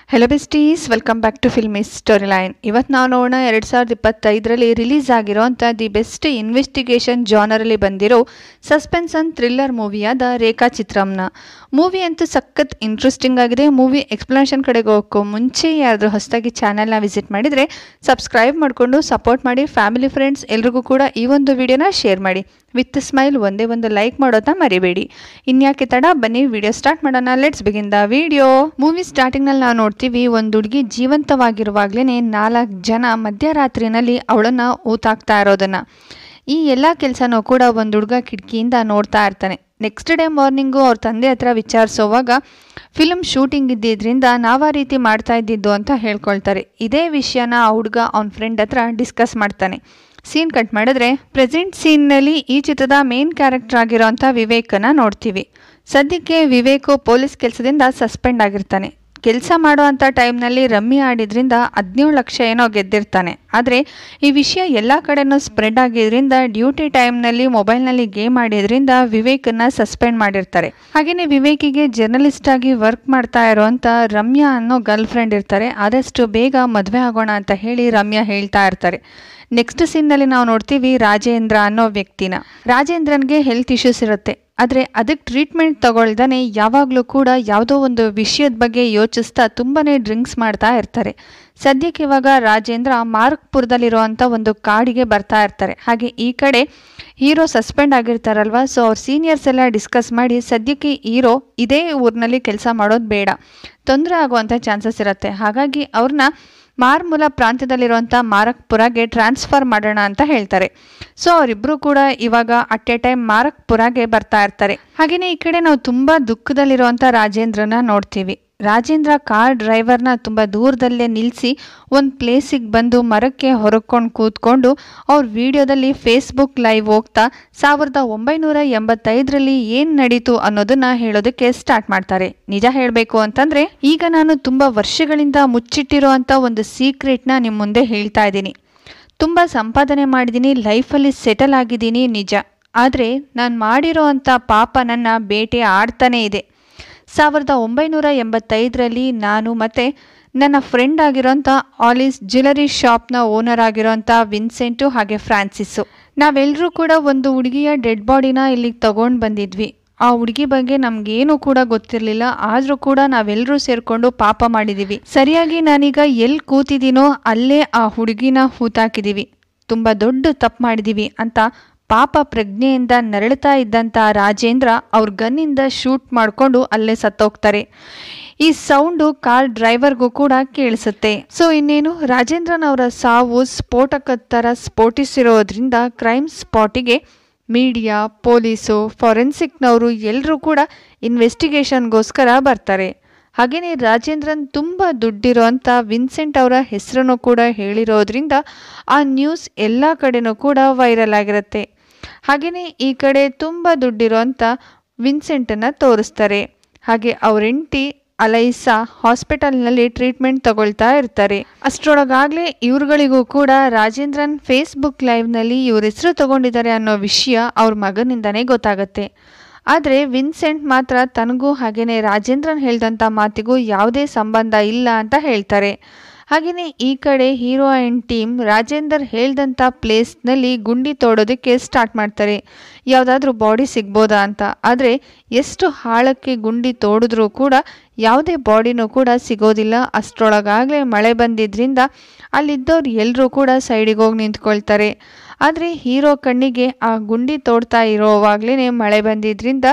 Hello besties, welcome back to filmy story line. ಇವತ್ತು ನಾವು ನೋಡೋಣ 2025ರಲ್ಲಿ ರಿಲೀಸ್ ಆಗಿರೋಂಥ ದಿ ಬೆಸ್ಟ್ ಇನ್ವೆಸ್ಟಿಗೇಷನ್ ಜಾನರಲ್ಲಿ ಬಂದಿರೋ ಸಸ್ಪೆನ್ಸ್ ಅಂಡ್ ಥ್ರಿಲ್ಲರ್ ಮೂವಿಯಾದ ರೇಖಾಚಿತ್ರಮ್ನ. ಮೂವಿ ಅಂತೂ ಸಖತ್ ಇಂಟ್ರೆಸ್ಟಿಂಗ್ ಆಗಿದೆ. ಮೂವಿ ಎಕ್ಸ್ಪ್ಲನೇಷನ್ ಕಡೆಗೆ ಹೋಗೋಕ್ಕೂ ಮುಂಚೆ ಯಾರಾದರೂ ಹೊಸದಾಗಿ ಚಾನಲ್ನ ವಿಸಿಟ್ ಮಾಡಿದರೆ ಸಬ್ಸ್ಕ್ರೈಬ್ ಮಾಡಿಕೊಂಡು ಸಪೋರ್ಟ್ ಮಾಡಿ. ಫ್ಯಾಮಿಲಿ ಫ್ರೆಂಡ್ಸ್ ಎಲ್ರಿಗೂ ಕೂಡ ಈ ಒಂದು ವಿಡಿಯೋನ ಶೇರ್ ಮಾಡಿ. ವಿತ್ ಸ್ಮೈಲ್ ಒಂದೇ ಒಂದು ಲೈಕ್ ಮಾಡೋದನ್ನ ಮರಿಬೇಡಿ. ಇನ್ಯಾಕೆ ತಡ, ಬನ್ನಿ ವಿಡಿಯೋ ಸ್ಟಾರ್ಟ್ ಮಾಡೋಣ. Let's begin the video. Movie ಸ್ಟಾರ್ಟಿಂಗ್ನಲ್ಲಿ ನಾವು ನೋಡ್ತೀವಿ, ಒಂದು ಹುಡುಗಿ ಜೀವಂತವಾಗಿರುವಾಗಲೇ 4 ಜನ ಮಧ್ಯರಾತ್ರಿನಲ್ಲಿ ಅವಳನ್ನು ಊತಾಕ್ತಾ ಇರೋದನ್ನು. ಈ ಎಲ್ಲ ಕೆಲಸನೂ ಕೂಡ ಒಂದು ಹುಡುಗ ಕಿಟಕಿಯಿಂದ ನೋಡ್ತಾ ಇರ್ತಾನೆ. ನೆಕ್ಸ್ಟ್ ಡೇ ಮಾರ್ನಿಂಗು ಅವ್ರ ತಂದೆ ಹತ್ರ ವಿಚಾರಿಸೋವಾಗ ಫಿಲ್ಮ್ ಶೂಟಿಂಗ್ ಇದ್ದಿದ್ದರಿಂದ ನಾವು ಆ ರೀತಿ ಮಾಡ್ತಾ ಇದ್ದಿದ್ದು ಅಂತ ಹೇಳ್ಕೊಳ್ತಾರೆ. ಇದೇ ವಿಷಯನ ಆ ಹುಡುಗ ಅವನ ಫ್ರೆಂಡ್ ಹತ್ರ ಡಿಸ್ಕಸ್ ಮಾಡ್ತಾನೆ. ಸೀನ್ ಕಟ್ ಮಾಡಿದ್ರೆ ಪ್ರೆಸೆಂಟ್ ಸೀನ್ನಲ್ಲಿ ಈ ಚಿತ್ರದ ಮೇನ್ ಕ್ಯಾರೆಕ್ಟರ್ ಆಗಿರೋಂಥ ವಿವೇಕನ ನೋಡ್ತೀವಿ. ಸದ್ಯಕ್ಕೆ ವಿವೇಕು ಪೊಲೀಸ್ ಕೆಲಸದಿಂದ ಸಸ್ಪೆಂಡ್ ಆಗಿರ್ತಾನೆ. ಕೆಲಸ ಮಾಡೋ ಅಂಥ ಟೈಮ್ನಲ್ಲಿ ರಮ್ಮಿ ಆಡಿದ್ರಿಂದ 17 ಲಕ್ಷ ಏನೋ ಗೆದ್ದಿರ್ತಾನೆ. ಆದರೆ ಈ ವಿಷಯ ಎಲ್ಲ ಕಡೆನೂ ಸ್ಪ್ರೆಡ್ ಆಗಿದ್ರಿಂದ ಡ್ಯೂಟಿ ಟೈಮ್ನಲ್ಲಿ ಮೊಬೈಲ್ನಲ್ಲಿ ಗೇಮ್ ಆಡಿದ್ರಿಂದ ವಿವೇಕನ್ನ ಸಸ್ಪೆಂಡ್ ಮಾಡಿರ್ತಾರೆ. ಹಾಗೆಯೇ ವಿವೇಕಿಗೆ ಜರ್ನಲಿಸ್ಟ್ ಆಗಿ ವರ್ಕ್ ಮಾಡ್ತಾ ಇರೋವಂಥ ರಮ್ಯಾ ಅನ್ನೋ ಗರ್ಲ್ ಫ್ರೆಂಡ್ ಇರ್ತಾರೆ. ಆದಷ್ಟು ಬೇಗ ಮದುವೆ ಆಗೋಣ ಅಂತ ಹೇಳಿ ರಮ್ಯಾ ಹೇಳ್ತಾ ಇರ್ತಾರೆ. ನೆಕ್ಸ್ಟ್ ಸೀನ್ನಲ್ಲಿ ನಾವು ನೋಡ್ತೀವಿ ರಾಜೇಂದ್ರ ಅನ್ನೋ ವ್ಯಕ್ತಿನ. ರಾಜೇಂದ್ರನ್ಗೆ ಹೆಲ್ತ್ ಇಶ್ಯೂಸ್ ಇರುತ್ತೆ. ಆದರೆ ಅದಕ್ಕೆ ಟ್ರೀಟ್ಮೆಂಟ್ ತಗೊಳ್ದಾನೆ ಯಾವಾಗಲೂ ಕೂಡ ಯಾವುದೋ ಒಂದು ವಿಷಯದ ಬಗ್ಗೆ ಯೋಚಿಸ್ತಾ ತುಂಬಾ ಡ್ರಿಂಕ್ಸ್ ಮಾಡ್ತಾ ಇರ್ತಾರೆ. ಸದ್ಯಕ್ಕೆ ಇವಾಗ ರಾಜೇಂದ್ರ ಮಾರ್ಕ್ಪುರದಲ್ಲಿರುವಂಥ ಒಂದು ಕಾಡಿಗೆ ಬರ್ತಾ ಇರ್ತಾರೆ. ಹಾಗೆ ಈ ಕಡೆ ಹೀರೋ ಸಸ್ಪೆಂಡ್ ಆಗಿರ್ತಾರಲ್ವ, ಸೊ ಅವ್ರ ಸೀನಿಯರ್ಸ್ ಎಲ್ಲ ಡಿಸ್ಕಸ್ ಮಾಡಿ ಸದ್ಯಕ್ಕೆ ಹೀರೋ ಇದೇ ಊರಿನಲ್ಲಿ ಕೆಲಸ ಮಾಡೋದು ಬೇಡ, ತೊಂದರೆ ಆಗುವಂಥ ಚಾನ್ಸಸ್ ಇರುತ್ತೆ. ಹಾಗಾಗಿ ಅವ್ರನ್ನ ಮಾರ್ಮೂಲ ಪ್ರಾಂತ್ಯದಲ್ಲಿರುವಂಥ ಮಾರಕ್ಪುರಗೆ ಟ್ರಾನ್ಸ್ಫರ್ ಮಾಡೋಣ ಅಂತ ಹೇಳ್ತಾರೆ. ಸೊ ಅವರಿಬ್ಬರು ಕೂಡ ಇವಾಗ ಅಟ್ ಎ ಟೈಮ್ ಮಾರಕ್ಪುರಗೆ ಬರ್ತಾ ಇರ್ತಾರೆ. ಹಾಗೆಯೇ ಈ ಕಡೆ ನಾವು ತುಂಬ ದುಃಖದಲ್ಲಿರುವಂಥ ರಾಜೇಂದ್ರನ ನೋಡ್ತೀವಿ. ರಾಜೇಂದ್ರ ಕಾರ್ ಡ್ರೈವರ್ನ ತುಂಬ ದೂರದಲ್ಲೇ ನಿಲ್ಲಿಸಿ ಒಂದು ಪ್ಲೇಸಿಗೆ ಬಂದು ಮರಕ್ಕೆ ಹೊರಕೊಂಡು ಕೂತ್ಕೊಂಡು ಅವ್ರ ವಿಡಿಯೋದಲ್ಲಿ ಫೇಸ್ಬುಕ್ ಲೈವ್ ಹೋಗ್ತಾ 1985ರಲ್ಲಿ ಏನು ನಡೀತು ಅನ್ನೋದನ್ನ ಹೇಳೋದಕ್ಕೆ ಸ್ಟಾರ್ಟ್ ಮಾಡ್ತಾರೆ. ನಿಜ ಹೇಳಬೇಕು ಅಂತಂದರೆ, ಈಗ ನಾನು ತುಂಬ ವರ್ಷಗಳಿಂದ ಮುಚ್ಚಿಟ್ಟಿರೋ ಅಂಥ ಒಂದು ಸೀಕ್ರೆಟ್ನ ನಿಮ್ಮ ಮುಂದೆ ಹೇಳ್ತಾ ಇದ್ದೀನಿ. ತುಂಬ ಸಂಪಾದನೆ ಮಾಡಿದ್ದೀನಿ, ಲೈಫಲ್ಲಿ ಸೆಟಲ್ ಆಗಿದ್ದೀನಿ ನಿಜ. ಆದರೆ ನಾನು ಮಾಡಿರೋ ಅಂಥ ಪಾಪ ನನ್ನ ಬೇಟೆ ಆಡ್ತಾನೇ ಇದೆ. 1985ರಲ್ಲಿ ನಾನು ಮತ್ತು ನನ್ನ ಫ್ರೆಂಡ್ ಆಗಿರೋಂಥ ಆಲಿಸ್ ಜ್ಯುವೆಲರಿ ಶಾಪ್ನ ಓನರ್ ಆಗಿರೋಂಥ ವಿನ್ಸೆಂಟು ಹಾಗೆ ಫ್ರಾನ್ಸಿಸ್ಸು, ನಾವೆಲ್ಲರೂ ಕೂಡ ಒಂದು ಹುಡುಗಿಯ ಡೆಡ್ ಬಾಡಿನ ಇಲ್ಲಿಗೆ ತಗೊಂಡು ಬಂದಿದ್ವಿ. ಆ ಹುಡುಗಿ ಬಗ್ಗೆ ನಮಗೇನು ಕೂಡ ಗೊತ್ತಿರಲಿಲ್ಲ. ಆದರೂ ಕೂಡ ನಾವೆಲ್ಲರೂ ಸೇರಿಕೊಂಡು ಪಾಪ ಮಾಡಿದ್ದೀವಿ. ಸರಿಯಾಗಿ ನಾನೀಗ ಎಲ್ಲಿ ಕೂತಿದ್ದೀನೋ ಅಲ್ಲೇ ಆ ಹುಡುಗಿನ ಹೂತಾಕಿದ್ದೀವಿ. ತುಂಬ ದೊಡ್ಡ ತಪ್ಪು ಮಾಡಿದ್ದೀವಿ ಅಂತ ಪಾಪ ಪ್ರಜ್ಞೆಯಿಂದ ನರಳುತ್ತಾ ಇದ್ದಂಥ ರಾಜೇಂದ್ರ ಅವ್ರ ಗನ್ನಿಂದ ಶೂಟ್ ಮಾಡಿಕೊಂಡು ಅಲ್ಲೇ ಸತ್ತೋಗ್ತಾರೆ. ಈ ಸೌಂಡು ಕಾರ್ ಡ್ರೈವರ್ಗೂ ಕೂಡ ಕೇಳಿಸುತ್ತೆ. ಸೊ ಇನ್ನೇನು, ರಾಜೇಂದ್ರನ್ ಅವರ ಸಾವು ಸ್ಫೋಟಕದ ಥರ ಸ್ಫೋಟಿಸಿರೋದ್ರಿಂದ ಕ್ರೈಮ್ ಸ್ಪಾಟಿಗೆ ಮೀಡಿಯಾ, ಪೊಲೀಸು, ಫಾರೆನ್ಸಿಕ್ನವರು ಎಲ್ಲರೂ ಕೂಡ ಇನ್ವೆಸ್ಟಿಗೇಷನ್ಗೋಸ್ಕರ ಬರ್ತಾರೆ. ಹಾಗೆಯೇ ರಾಜೇಂದ್ರನ್ ತುಂಬ ದುಡ್ಡಿರೋಂಥ ವಿನ್ಸೆಂಟ್ ಅವರ ಹೆಸರನ್ನು ಕೂಡ ಹೇಳಿರೋದ್ರಿಂದ ಆ ನ್ಯೂಸ್ ಎಲ್ಲ ಕಡೆನೂ ಕೂಡ ವೈರಲ್ ಆಗಿರುತ್ತೆ. ಹಾಗೆಯೇ ಈ ಕಡೆ ತುಂಬ ದುಡ್ಡಿರೋಂಥ ವಿನ್ಸೆಂಟನ್ನು ತೋರಿಸ್ತಾರೆ. ಹಾಗೆ ಅವ್ರ ಹೆಂಡತಿ ಅಲೈಸಾ ಹಾಸ್ಪಿಟಲ್ನಲ್ಲಿ ಟ್ರೀಟ್ಮೆಂಟ್ ತಗೊಳ್ತಾ ಇರ್ತಾರೆ. ಅಷ್ಟರೊಳಗಾಗಲೇ ಇವ್ರುಗಳಿಗೂ ಕೂಡ ರಾಜೇಂದ್ರನ್ ಫೇಸ್ಬುಕ್ ಲೈವ್ನಲ್ಲಿ ಇವ್ರ ಹೆಸರು ತಗೊಂಡಿದ್ದಾರೆ ಅನ್ನೋ ವಿಷಯ ಅವ್ರ ಮಗನಿಂದನೇ ಗೊತ್ತಾಗುತ್ತೆ. ಆದರೆ ವಿನ್ಸೆಂಟ್ ಮಾತ್ರ ತನಗೂ ಹಾಗೆಯೇ ರಾಜೇಂದ್ರನ್ ಹೇಳಿದಂಥ ಮಾತಿಗೂ ಯಾವುದೇ ಸಂಬಂಧ ಇಲ್ಲ ಅಂತ ಹೇಳ್ತಾರೆ. ಹಾಗೆಯೇ ಈ ಕಡೆ ಹೀರೋ ಆ್ಯಂಡ್ ಟೀಮ್ ರಾಜೇಂದರ್ ಹೇಳ್ದಂಥ ಪ್ಲೇಸ್ನಲ್ಲಿ ಗುಂಡಿ ತೋಡೋದಕ್ಕೆ ಸ್ಟಾರ್ಟ್ ಮಾಡ್ತಾರೆ. ಯಾವುದಾದ್ರೂ ಬಾಡಿ ಸಿಗ್ಬೋದಾ ಅಂತ. ಆದರೆ ಎಷ್ಟು ಆಳಕ್ಕೆ ಗುಂಡಿ ತೋಡಿದ್ರೂ ಕೂಡ ಯಾವುದೇ ಬಾಡಿನೂ ಕೂಡ ಸಿಗೋದಿಲ್ಲ. ಅಷ್ಟರೊಳಗಾಗಲೇ ಮಳೆ ಬಂದಿದ್ದರಿಂದ ಅಲ್ಲಿದ್ದವ್ರು ಎಲ್ಲರೂ ಕೂಡ ಸೈಡಿಗೆ ಹೋಗಿ ನಿಂತ್ಕೊಳ್ತಾರೆ. ಆದರೆ ಹೀರೋ ಕಣ್ಣಿಗೆ ಆ ಗುಂಡಿ ತೋಡ್ತಾ ಇರೋವಾಗಲೇ ಮಳೆ ಬಂದಿದ್ದರಿಂದ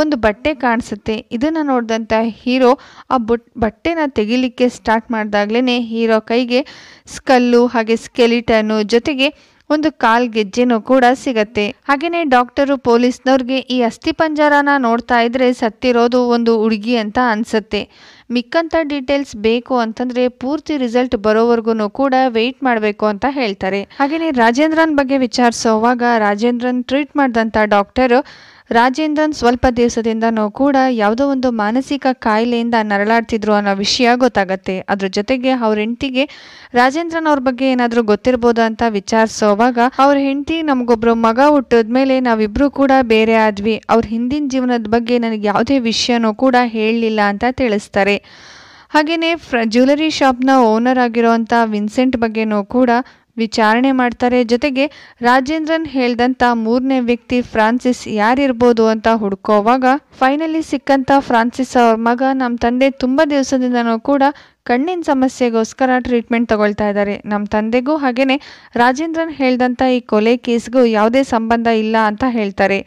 ಒಂದು ಬಟ್ಟೆ ಕಾಣಿಸುತ್ತೆ. ಇದನ್ನು ನೋಡಿದಂಥ ಹೀರೋ ಆ ಬಟ್ಟೆನ ತೆಗಿಲಿಕ್ಕೆ ಸ್ಟಾರ್ಟ್ ಮಾಡಿದಾಗಲೇ ಹೀರೋ ಕೈಗೆ ಸ್ಕಲ್ಲು ಹಾಗೆ ಸ್ಕೆಲಿಟನ್ನು ಜೊತೆಗೆ ಒಂದು ಕಾಲ್ ಗೆಜ್ಜೆನೂ ಕೂಡ ಸಿಗತ್ತೆ. ಹಾಗೆಯೇ ಡಾಕ್ಟರು ಪೊಲೀಸ್ನವ್ರಿಗೆ ಈ ಅಸ್ಥಿಪಂಜರನ ನೋಡ್ತಾ ಇದ್ರೆ ಸತ್ತಿರೋದು ಒಂದು ಹುಡುಗಿ ಅಂತ ಅನ್ಸುತ್ತೆ. ಮಿಕ್ಕಂಥ ಡೀಟೇಲ್ಸ್ ಬೇಕು ಅಂತಂದರೆ ಪೂರ್ತಿ ರಿಸಲ್ಟ್ ಬರೋವರೆಗೂ ಕೂಡ ವೆಯ್ಟ್ ಮಾಡಬೇಕು ಅಂತ ಹೇಳ್ತಾರೆ. ಹಾಗೆಯೇ ರಾಜೇಂದ್ರನ್ ಬಗ್ಗೆ ವಿಚಾರಿಸೋವಾಗ ರಾಜೇಂದ್ರನ್ ಟ್ರೀಟ್ ಮಾಡಿದಂಥ ಡಾಕ್ಟರು ರಾಜೇಂದ್ರನ್ ಸ್ವಲ್ಪ ದಿವಸದಿಂದನೂ ಕೂಡ ಯಾವುದೋ ಒಂದು ಮಾನಸಿಕ ಕಾಯಿಲೆಯಿಂದ ನರಳಾಡ್ತಿದ್ರು ಅನ್ನೋ ವಿಷಯ ಗೊತ್ತಾಗತ್ತೆ. ಅದ್ರ ಜೊತೆಗೆ ಅವ್ರ ಹೆಂಡತಿಗೆ ರಾಜೇಂದ್ರನ್ ಅವ್ರ ಬಗ್ಗೆ ಏನಾದರೂ ಗೊತ್ತಿರ್ಬೋದು ಅಂತ ವಿಚಾರಿಸೋವಾಗ ಅವ್ರ ಹೆಂಡತಿ, ನಮಗೊಬ್ರು ಮಗ ಹುಟ್ಟಿದ್ಮೇಲೆ ನಾವಿಬ್ರು ಕೂಡ ಬೇರೆ ಆದ್ವಿ, ಅವ್ರ ಹಿಂದಿನ ಜೀವನದ ಬಗ್ಗೆ ನನಗೆ ಯಾವುದೇ ವಿಷಯನೂ ಕೂಡ ಹೇಳಲಿಲ್ಲ ಅಂತ ತಿಳಿಸ್ತಾರೆ. ಹಾಗೆಯೇ ಜ್ಯುವೆಲರಿ ಶಾಪ್ನ ಓನರ್ ಆಗಿರೋವಂಥ ವಿನ್ಸೆಂಟ್ ಬಗ್ಗೆನೂ ಕೂಡ ವಿಚಾರಣೆ ಮಾಡ್ತಾರೆ. ಜೊತೆಗೆ ರಾಜೇಂದ್ರನ್ ಹೇಳ್ದಂಥ ಮೂರನೇ ವ್ಯಕ್ತಿ ಫ್ರಾನ್ಸಿಸ್ ಯಾರಿರ್ಬೋದು ಅಂತ ಹುಡ್ಕೋವಾಗ ಫೈನಲಿ ಸಿಕ್ಕಂತ ಫ್ರಾನ್ಸಿಸ್ ಅವ್ರ ಮಗ ನಮ್ಮ ತಂದೆ ತುಂಬ ದಿವಸದಿಂದನೂ ಕೂಡ ಕಣ್ಣಿನ ಸಮಸ್ಯೆಗೋಸ್ಕರ ಟ್ರೀಟ್ಮೆಂಟ್ ತಗೊಳ್ತಾ ಇದ್ದಾರೆ. ನಮ್ಮ ತಂದೆಗೂ ಹಾಗೆಯೇ ರಾಜೇಂದ್ರನ್ ಹೇಳ್ದಂಥ ಈ ಕೊಲೆ ಕೇಸ್ಗೂ ಯಾವುದೇ ಸಂಬಂಧ ಇಲ್ಲ ಅಂತ ಹೇಳ್ತಾರೆ.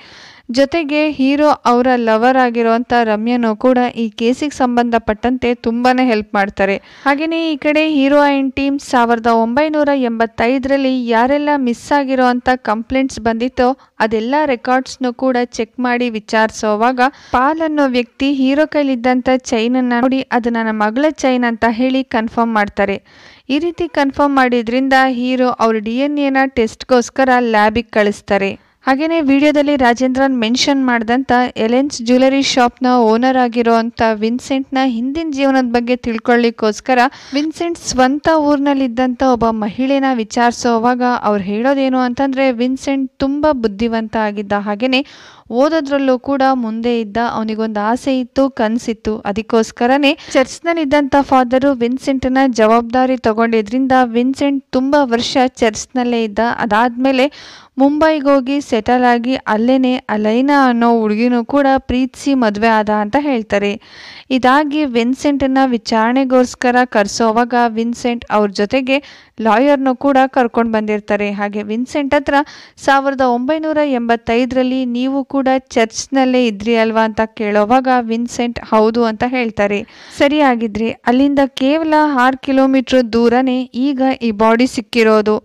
ಜೊತೆಗೆ ಹೀರೋ ಅವರ ಲವರ್ ಆಗಿರುವಂಥ ರಮ್ಯನೂ ಕೂಡ ಈ ಕೇಸಿಗೆ ಸಂಬಂಧಪಟ್ಟಂತೆ ತುಂಬಾ ಹೆಲ್ಪ್ ಮಾಡ್ತಾರೆ. ಹಾಗೆಯೇ ಈ ಕಡೆ ಹೀರೋಯಿನ್ ಟೀಮ್ 1985ರಲ್ಲಿ ಯಾರೆಲ್ಲ ಮಿಸ್ ಆಗಿರೋವಂಥ ಕಂಪ್ಲೇಂಟ್ಸ್ ಬಂದಿತ್ತೋ ಅದೆಲ್ಲ ರೆಕಾರ್ಡ್ಸ್ನು ಕೂಡ ಚೆಕ್ ಮಾಡಿ ವಿಚಾರಿಸೋವಾಗ ಪಾಲ್ ಅನ್ನೋ ವ್ಯಕ್ತಿ ಹೀರೋ ಕೈಲಿದ್ದಂಥ ಚೈನನ್ನು ನೋಡಿ ಅದು ನನ್ನ ಮಗಳ ಚೈನ್ ಅಂತ ಹೇಳಿ ಕನ್ಫರ್ಮ್ ಮಾಡ್ತಾರೆ. ಈ ರೀತಿ ಕನ್ಫರ್ಮ್ ಮಾಡಿದ್ರಿಂದ ಹೀರೋ ಅವ್ರ DNA ಟೆಸ್ಟ್ಗೋಸ್ಕರ ಲ್ಯಾಬಿಗೆ ಕಳಿಸ್ತಾರೆ. ಹಾಗೆಯೇ ವಿಡಿಯೋದಲ್ಲಿ ರಾಜೇಂದ್ರನ್ ಮೆನ್ಷನ್ ಮಾಡಿದಂಥ ಎಲೆನ್ಸ್ ಜ್ಯುವೆಲರಿ ಶಾಪ್ನ ಓನರ್ ಆಗಿರೋವಂಥ ವಿನ್ಸೆಂಟ್ನ ಹಿಂದಿನ ಜೀವನದ ಬಗ್ಗೆ ತಿಳ್ಕೊಳ್ಳಿಕ್ಕೋಸ್ಕರ ವಿನ್ಸೆಂಟ್ ಸ್ವಂತ ಊರಿನಲ್ಲಿದ್ದಂಥ ಒಬ್ಬ ಮಹಿಳೆನ ವಿಚಾರಿಸೋವಾಗ ಅವ್ರು ಹೇಳೋದೇನು ಅಂತಂದರೆ ವಿನ್ಸೆಂಟ್ ತುಂಬ ಬುದ್ಧಿವಂತ ಆಗಿದ್ದ, ಹಾಗೆಯೇ ಓದೋದ್ರಲ್ಲೂ ಕೂಡ ಮುಂದೆ ಇದ್ದ, ಅವನಿಗೊಂದು ಆಸೆ ಇತ್ತು, ಕನಸಿತ್ತು. ಅದಕ್ಕೋಸ್ಕರನೇ ಚರ್ಚ್ನಲ್ಲಿದ್ದಂಥ ಫಾದರು ವಿನ್ಸೆಂಟ್ನ ಜವಾಬ್ದಾರಿ ತಗೊಂಡಿದ್ರಿಂದ ವಿನ್ಸೆಂಟ್ ತುಂಬ ವರ್ಷ ಚರ್ಚ್ನಲ್ಲೇ ಇದ್ದ. ಅದಾದಮೇಲೆ ಮುಂಬೈಗೆ ಹೋಗಿ ಸೆಟಲ್ ಆಗಿ ಅಲ್ಲೇನೆ ಅಲೈನಾ ಅನ್ನೋ ಹುಡುಗಿನೂ ಕೂಡ ಪ್ರೀತಿಸಿ ಮದುವೆ ಆದ ಅಂತ ಹೇಳ್ತಾರೆ. ಇದಾಗಿ ವಿನ್ಸೆಂಟನ್ನ ವಿಚಾರಣೆಗೋಸ್ಕರ ಕರೆಸೋವಾಗ ವಿನ್ಸೆಂಟ್ ಅವ್ರ ಜೊತೆಗೆ ಲಾಯರ್ನು ಕೂಡ ಕರ್ಕೊಂಡು ಬಂದಿರ್ತಾರೆ. ಹಾಗೆ ವಿನ್ಸೆಂಟ್ ಹತ್ರ 1985ರಲ್ಲಿ ನೀವು ಕೂಡ ಚರ್ಚ್ನಲ್ಲೇ ಇದ್ರಿ ಅಲ್ವಾ ಅಂತ ಕೇಳೋವಾಗ ವಿನ್ಸೆಂಟ್ ಹೌದು ಅಂತ ಹೇಳ್ತಾರೆ. ಸರಿಯಾಗಿದ್ರಿ, ಅಲ್ಲಿಂದ ಕೇವಲ 6 ಕಿಲೋಮೀಟರ್ ದೂರನೇ ಈಗ ಈ ಬಾಡಿ ಸಿಕ್ಕಿರೋದು.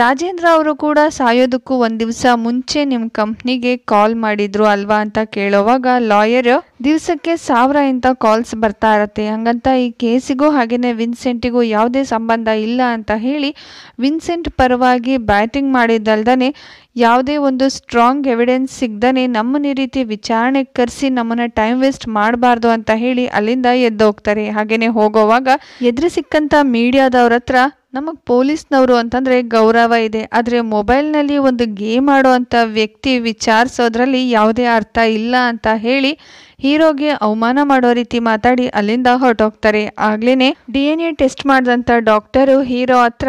ರಾಜೇಂದ್ರ ಅವರು ಕೂಡ ಸಾಯೋದಕ್ಕೂ ಒಂದು ದಿವಸ ಮುಂಚೆ ನಿಮ್ಮ ಕಂಪ್ನಿಗೆ ಕಾಲ್ ಮಾಡಿದ್ರು ಅಲ್ವಾ ಅಂತ ಕೇಳೋವಾಗ ಲಾಯರ್ ದಿವಸಕ್ಕೆ 1000 ಇಂಥ ಕಾಲ್ಸ್ ಬರ್ತಾ ಇರತ್ತೆ, ಹಂಗಂತ ಈ ಕೇಸಿಗೂ ಹಾಗೆಯೇ ವಿನ್ಸೆಂಟಿಗೂ ಯಾವುದೇ ಸಂಬಂಧ ಇಲ್ಲ ಅಂತ ಹೇಳಿ ವಿನ್ಸೆಂಟ್ ಪರವಾಗಿ ಬ್ಯಾಟಿಂಗ್ ಮಾಡಿದ್ದಲ್ದೇ ಯಾವುದೇ ಒಂದು ಸ್ಟ್ರಾಂಗ್ ಎವಿಡೆನ್ಸ್ ಸಿಗ್ದೇ ನಮ್ಮನ್ನ ಈ ರೀತಿ ವಿಚಾರಣೆಗೆ ಕರೆಸಿ ನಮ್ಮನ್ನು ಟೈಮ್ ವೇಸ್ಟ್ ಮಾಡಬಾರ್ದು ಅಂತ ಹೇಳಿ ಅಲ್ಲಿಂದ ಎದ್ದೋಗ್ತಾರೆ. ಹಾಗೆಯೇ ಹೋಗೋವಾಗ ಎದುರು ಸಿಕ್ಕಂಥ ಮೀಡಿಯಾದವ್ರ ಹತ್ರ ನಮಗೆ ಪೊಲೀಸ್ನವರು ಅಂತಂದರೆ ಗೌರವ ಇದೆ, ಆದರೆ ಮೊಬೈಲ್ನಲ್ಲಿ ಒಂದು ಗೇಮ್ ಆಡೋ ಅಂಥ ವ್ಯಕ್ತಿ ವಿಚಾರಿಸೋದ್ರಲ್ಲಿ ಯಾವುದೇ ಅರ್ಥ ಇಲ್ಲ ಅಂತ ಹೇಳಿ ಹೀರೋಗೆ ಅವಮಾನ ಮಾಡೋ ರೀತಿ ಮಾತಾಡಿ ಅಲ್ಲಿಂದ ಹೊರಟೋಗ್ತಾರೆ. ಆಗ್ಲೇ DNA ಟೆಸ್ಟ್ ಮಾಡಿದಂಥ ಡಾಕ್ಟರು ಹೀರೋ ಹತ್ರ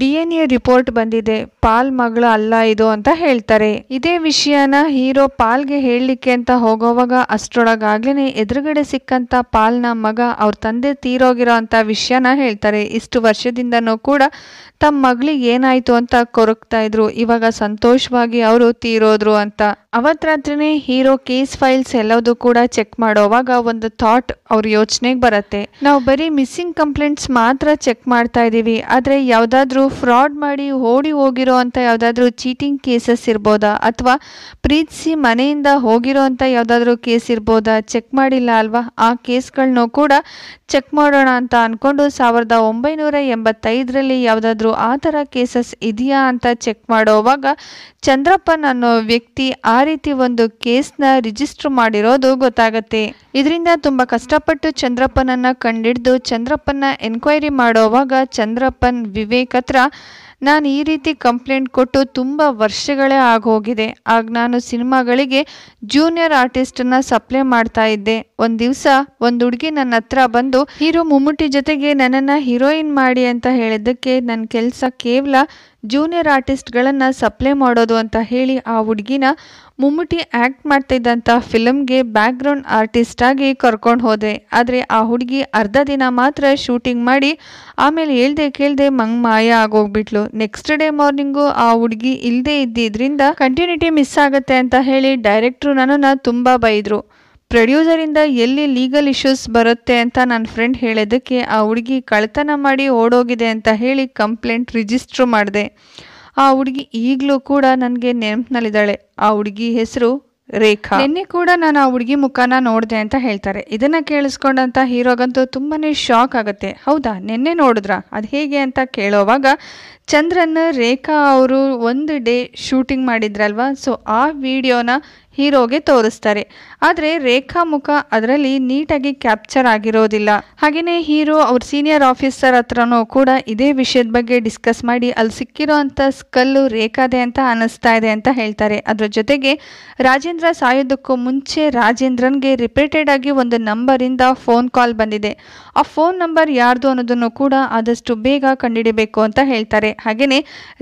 DNA ರಿಪೋರ್ಟ್ ಬಂದಿದೆ, ಪಾಲ್ ಮಗಳು ಅಲ್ಲ ಇದು ಅಂತ ಹೇಳ್ತಾರೆ. ಇದೇ ವಿಷಯನ ಹೀರೋ ಪಾಲ್ಗೆ ಹೇಳಲಿಕ್ಕೆ ಅಂತ ಹೋಗೋವಾಗ ಅಷ್ಟರೊಳಗಾಗ್ಲೇ ಎದುರುಗಡೆ ಸಿಕ್ಕಂತ ಪಾಲ್ನ ಮಗ ಅವ್ರ ತಂದೆ ತೀರೋಗಿರೋ ಅಂಥ ವಿಷಯನ ಹೇಳ್ತಾರೆ. ಇಷ್ಟು ವರ್ಷದಿಂದನೂ ಕೂಡ ತಮ್ಮ ಮಗಳಿಗೆ ಏನಾಯ್ತು ಅಂತ ಕೊರಗ್ತಾ ಇದ್ರು, ಇವಾಗ ಸಂತೋಷವಾಗಿ ಅವರು ತೀರೋದ್ರು ಅಂತ. ಅವತ್ತು ರಾತ್ರಿನೇ ಹೀರೋ ಕೇಸ್ ಫೈಲ್ಸ್ ಎಲ್ಲದೂ ಕೂಡ ಚೆಕ್ ಮಾಡೋವಾಗ ಒಂದು ಥಾಟ್ ಅವ್ರ ಯೋಚನೆಗೆ ಬರುತ್ತೆ, ನಾವು ಬರೀ ಮಿಸ್ಸಿಂಗ್ ಕಂಪ್ಲೇಂಟ್ಸ್ ಮಾತ್ರ ಚೆಕ್ ಮಾಡ್ತಾ ಇದ್ದೀವಿ, ಆದರೆ ಯಾವುದಾದ್ರೂ ಫ್ರಾಡ್ ಮಾಡಿ ಓಡಿ ಹೋಗಿರೋ ಅಂತ ಯಾವುದಾದ್ರೂ ಚೀಟಿಂಗ್ ಕೇಸಸ್ ಇರ್ಬೋದಾ ಅಥವಾ ಪ್ರೀತಿಸಿ ಮನೆಯಿಂದ ಹೋಗಿರೋ ಅಂತ ಯಾವುದಾದ್ರೂ ಕೇಸ್ ಇರ್ಬೋದಾ, ಚೆಕ್ ಮಾಡಿಲ್ಲ ಅಲ್ವಾ, ಆ ಕೇಸ್ಗಳನ್ನೂ ಕೂಡ ಚೆಕ್ ಮಾಡೋಣ ಅಂತ ಅಂದ್ಕೊಂಡು 1985ರಲ್ಲಿ ಯಾವುದಾದ್ರೂ ಆ ಥರ ಕೇಸಸ್ ಇದೆಯಾ ಅಂತ ಚೆಕ್ ಮಾಡೋವಾಗ ಚಂದ್ರಪ್ಪನ್ ಅನ್ನೋ ವ್ಯಕ್ತಿ ಆ ರೀತಿ ಒಂದು ಕೇಸ್ನ ರಿಜಿಸ್ಟರ್ ಮಾಡಿರೋದು ಗೊತ್ತಾಗತ್ತೆ. ಇದರಿಂದ ತುಂಬ ಕಷ್ಟಪಟ್ಟು ಚಂದ್ರಪ್ಪನನ್ನು ಕಂಡಿಡ್ದು ಚಂದ್ರಪ್ಪನ ಎನ್ಕ್ವೈರಿ ಮಾಡೋವಾಗ ಚಂದ್ರಪ್ಪನ್ ವಿವೇಕ್ ಹತ್ರ ನಾನು ಈ ರೀತಿ ಕಂಪ್ಲೇಂಟ್ ಕೊಟ್ಟು ತುಂಬ ವರ್ಷಗಳೇ ಆಗೋಗಿದೆ, ಆಗ ನಾನು ಸಿನಿಮಾಗಳಿಗೆ ಜೂನಿಯರ್ ಆರ್ಟಿಸ್ಟನ್ನ ಸಪ್ಲೈ ಮಾಡ್ತಾ ಇದ್ದೆ. ಒಂದು ದಿವಸ ಒಂದು ಹುಡುಗಿ ನನ್ನ ಹತ್ರ ಬಂದು ಹೀರೋ ಮಮ್ಮೂಟಿ ಜೊತೆಗೆ ನನ್ನನ್ನು ಹೀರೋಯಿನ್ ಮಾಡಿ ಅಂತ ಹೇಳಿದ್ದಕ್ಕೆ ನನ್ನ ಕೆಲಸ ಕೇವಲ ಜೂನಿಯರ್ ಆರ್ಟಿಸ್ಟ್ಗಳನ್ನು ಸಪ್ಲೈ ಮಾಡೋದು ಅಂತ ಹೇಳಿ ಆ ಹುಡುಗಿನ ಮಮ್ಮೂಟಿ ಆ್ಯಕ್ಟ್ ಮಾಡ್ತಾ ಇದ್ದಂಥ ಫಿಲಮ್ಗೆ ಬ್ಯಾಕ್ಗ್ರೌಂಡ್ ಆರ್ಟಿಸ್ಟ್ ಆಗಿ ಕರ್ಕೊಂಡು ಹೋದೆ. ಆದರೆ ಆ ಹುಡುಗಿ ಅರ್ಧ ದಿನ ಮಾತ್ರ ಶೂಟಿಂಗ್ ಮಾಡಿ ಆಮೇಲೆ ಹೇಳ್ದೆ ಕೇಳ್ದೆ ಮಾಯ ಆಗೋಗ್ಬಿಟ್ಲು. ನೆಕ್ಸ್ಟ್ ಡೇ ಮಾರ್ನಿಂಗು ಆ ಹುಡುಗಿ ಇಲ್ಲದೆ ಇದ್ದಿದ್ರಿಂದ ಕಂಟಿನ್ಯೂಟಿ ಮಿಸ್ ಆಗುತ್ತೆ ಅಂತ ಹೇಳಿ ಡೈರೆಕ್ಟ್ರು ನನ್ನನ್ನು ತುಂಬ ಬೈದರು. ಪ್ರೊಡ್ಯೂಸರಿಂದ ಎಲ್ಲಿ ಲೀಗಲ್ ಇಶ್ಯೂಸ್ ಬರುತ್ತೆ ಅಂತ ನನ್ನ ಫ್ರೆಂಡ್ ಹೇಳಿದ್ದಕ್ಕೆ ಆ ಹುಡುಗಿ ಕಳ್ತನ ಮಾಡಿ ಓಡೋಗಿದೆ ಅಂತ ಹೇಳಿ ಕಂಪ್ಲೇಂಟ್ ರಿಜಿಸ್ಟ್ರ್ ಮಾಡಿದೆ. ಆ ಹುಡುಗಿ ಈಗಲೂ ಕೂಡ ನನಗೆ ನೆನಪಿನಲ್ಲಿದ್ದಾಳೆ. ಆ ಹುಡುಗಿ ಹೆಸರು ರೇಖಾ. ನಿನ್ನೆ ಕೂಡ ನಾನು ಆ ಹುಡುಗಿ ಮುಖನ ನೋಡಿದೆ ಅಂತ ಹೇಳ್ತಾರೆ. ಇದನ್ನ ಕೇಳಿಸ್ಕೊಂಡಂತ ಹೀರೋಗಂತೂ ತುಂಬಾನೇ ಶಾಕ್ ಆಗುತ್ತೆ. ಹೌದಾ, ನಿನ್ನೆ ನೋಡಿದ್ರಾ, ಅದು ಹೇಗೆ ಅಂತ ಕೇಳೋವಾಗ ಚಂದ್ರನ್ ರೇಖಾ ಅವರು ಒಂದು ಡೇ ಶೂಟಿಂಗ್ ಮಾಡಿದ್ರಲ್ವಾ, ಸೊ ಆ ವಿಡಿಯೋನ ಹೀರೋಗೆ ತೋರಿಸ್ತಾರೆ. ಆದರೆ ರೇಖಾ ಮುಖ ಅದರಲ್ಲಿ ನೀಟಾಗಿ ಕ್ಯಾಪ್ಚರ್ ಆಗಿರೋದಿಲ್ಲ. ಹಾಗೆಯೇ ಹೀರೋ ಅವ್ರ ಸೀನಿಯರ್ ಆಫೀಸರ್ ಹತ್ರನೂ ಕೂಡ ಇದೇ ವಿಷಯದ ಬಗ್ಗೆ ಡಿಸ್ಕಸ್ ಮಾಡಿ ಅಲ್ಲಿ ಸಿಕ್ಕಿರೋ ಅಂಥ ಸ್ಕಲ್ಲು ರೇಖಾದೆ ಅಂತ ಅನ್ನಿಸ್ತಾ ಇದೆ ಅಂತ ಹೇಳ್ತಾರೆ. ಅದ್ರ ಜೊತೆಗೆ ರಾಜೇಂದ್ರ ಸಾಯೋದಕ್ಕೂ ಮುಂಚೆ ರಾಜೇಂದ್ರನ್ಗೆ ರಿಪೀಟೆಡ್ ಆಗಿ ಒಂದು ನಂಬರಿಂದ ಫೋನ್ ಕಾಲ್ ಬಂದಿದೆ. ಆ ಫೋನ್ ನಂಬರ್ ಯಾರ್ದು ಅನ್ನೋದನ್ನು ಕೂಡ ಆದಷ್ಟು ಬೇಗ ಕಂಡುಹಿಡಿಬೇಕು ಅಂತ ಹೇಳ್ತಾರೆ. ಹಾಗೆಯೇ